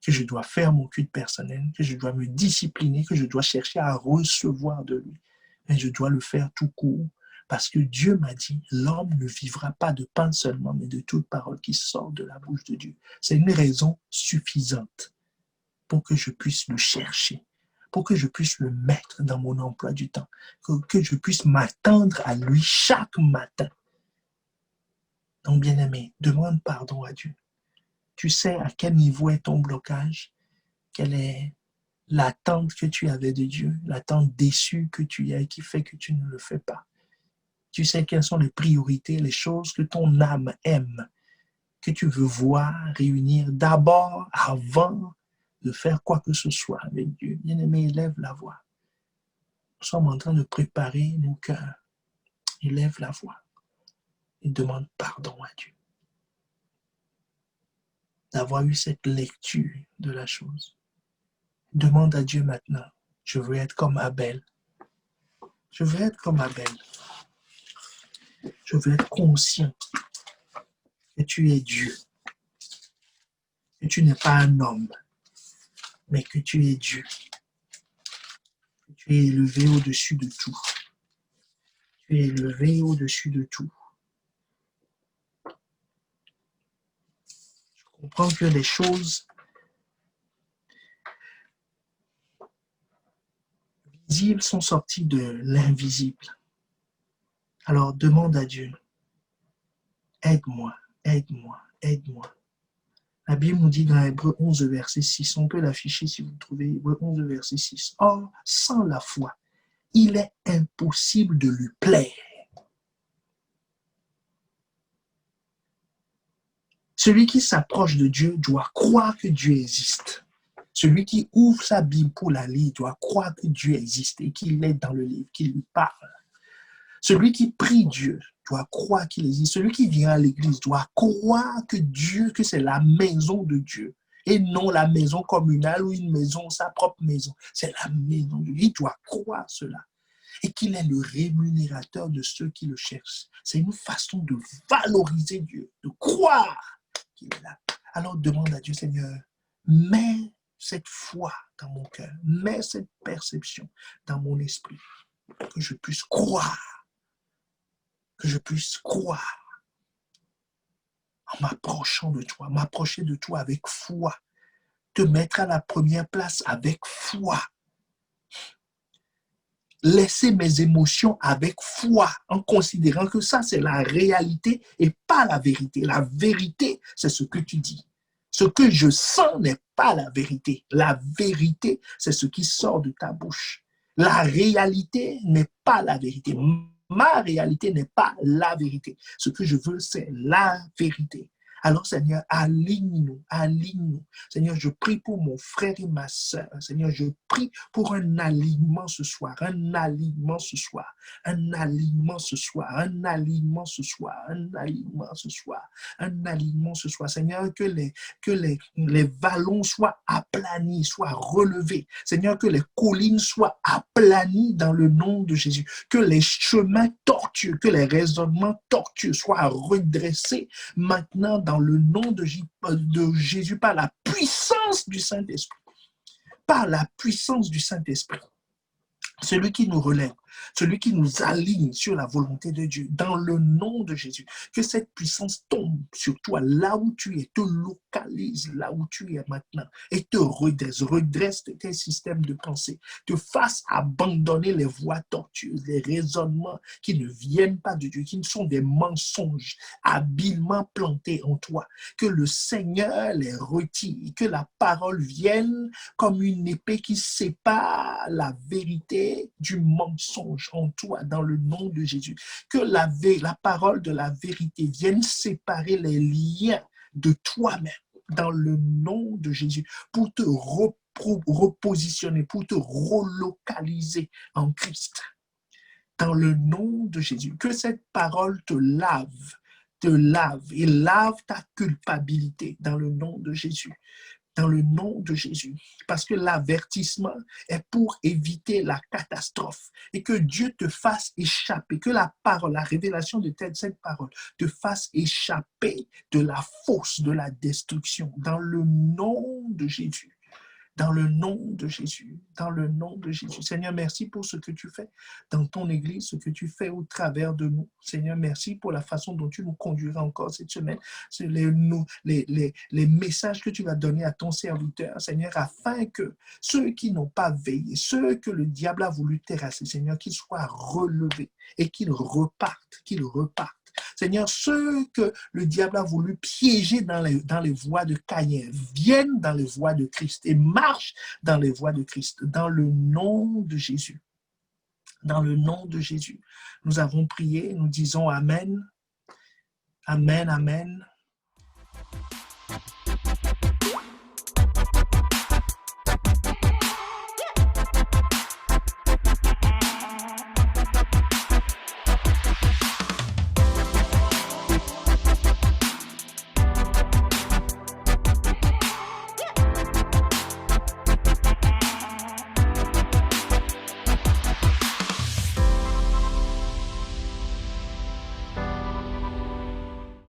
que je dois faire mon culte personnel, que je dois me discipliner, que je dois chercher à recevoir de lui. Mais je dois le faire tout court parce que Dieu m'a dit, l'homme ne vivra pas de pain seulement, mais de toute parole qui sort de la bouche de Dieu. C'est une raison suffisante pour que je puisse le chercher, pour que je puisse le mettre dans mon emploi du temps, que je puisse m'attendre à lui chaque matin. Donc, bien-aimé, demande pardon à Dieu. Tu sais à quel niveau est ton blocage, quelle est l'attente que tu avais de Dieu, l'attente déçue que tu as et qui fait que tu ne le fais pas. Tu sais quelles sont les priorités, les choses que ton âme aime, que tu veux voir réunir d'abord avant de faire quoi que ce soit avec Dieu. Bien-aimé, élève la voix. Nous sommes en train de préparer nos cœurs. Élève la voix et demande pardon à Dieu d'avoir eu cette lecture de la chose. Demande à Dieu maintenant, je veux être comme Abel. Je veux être comme Abel. Je veux être conscient que tu es Dieu, que tu n'es pas un homme, mais que tu es Dieu, que tu es élevé au-dessus de tout. Tu es élevé au-dessus de tout. Je comprends que les choses visibles sont sorties de l'invisible. Alors demande à Dieu, aide-moi, aide-moi, aide-moi. La Bible nous dit dans Hébreux 11, verset 6, on peut l'afficher si vous trouvez, Hébreux 11, verset 6. Or, sans la foi, il est impossible de lui plaire. Celui qui s'approche de Dieu doit croire que Dieu existe. Celui qui ouvre sa Bible pour la lire doit croire que Dieu existe et qu'il est dans le livre, qu'il lui parle. Celui qui prie Dieu doit croire qu'il existe. Celui qui vient à l'église doit croire que Dieu, que c'est la maison de Dieu et non la maison communale ou une maison, sa propre maison. C'est la maison de Dieu. Il doit croire cela et qu'il est le rémunérateur de ceux qui le cherchent. C'est une façon de valoriser Dieu, de croire qu'il est là. Alors demande à Dieu, Seigneur, mets cette foi dans mon cœur, mets cette perception dans mon esprit, que je puisse croire, que je puisse croire en m'approchant de toi, m'approcher de toi avec foi, te mettre à la première place avec foi, laisser mes émotions avec foi, en considérant que ça, c'est la réalité et pas la vérité. La vérité, c'est ce que tu dis. Ce que je sens n'est pas la vérité. La vérité, c'est ce qui sort de ta bouche. La réalité n'est pas la vérité. Ma réalité n'est pas la vérité. Ce que je veux, c'est la vérité. Alors, Seigneur, aligne-nous, aligne-nous. Seigneur, je prie pour mon frère et ma sœur. Seigneur, je prie pour un alignement ce soir, un alignement ce soir, un alignement ce soir, un alignement ce soir, un alignement ce soir, un alignement ce soir. Seigneur, que les vallons soient aplanis, soient relevés. Seigneur, que les collines soient aplanies dans le nom de Jésus. Que les chemins tortueux, que les raisonnements tortueux soient redressés maintenant dans le nom de Jésus par la puissance du Saint-Esprit. Par la puissance du Saint-Esprit. Celui qui nous relève, celui qui nous aligne sur la volonté de Dieu, dans le nom de Jésus. Que cette puissance tombe sur toi, là où tu es, te localise là où tu es maintenant et te redresse tes systèmes de pensée, te fasse abandonner les voies tortueuses, les raisonnements qui ne viennent pas de Dieu, qui sont des mensonges habilement plantés en toi. Que le Seigneur les retire, que la parole vienne comme une épée qui sépare la vérité du mensonge en toi dans le nom de Jésus. Que la parole de la vérité vienne séparer les liens de toi-même dans le nom de Jésus pour te repositionner, pour te relocaliser en Christ. Dans le nom de Jésus. Que cette parole te lave et lave ta culpabilité dans le nom de Jésus. Dans le nom de Jésus. Parce que l'avertissement est pour éviter la catastrophe et que Dieu te fasse échapper, que la parole, la révélation de cette parole te fasse échapper de la fosse, de la destruction. Dans le nom de Jésus. Dans le nom de Jésus, dans le nom de Jésus. Seigneur, merci pour ce que tu fais dans ton Église, ce que tu fais au travers de nous. Seigneur, merci pour la façon dont tu nous conduiras encore cette semaine. C'est les messages que tu vas donner à ton serviteur, Seigneur, afin que ceux qui n'ont pas veillé, ceux que le diable a voulu terrasser, Seigneur, qu'ils soient relevés et qu'ils repartent, Seigneur, ceux que le diable a voulu piéger dans les voies de Caïn viennent dans les voies de Christ et marchent dans les voies de Christ, dans le nom de Jésus. Dans le nom de Jésus. Nous avons prié, nous disons Amen, Amen, Amen,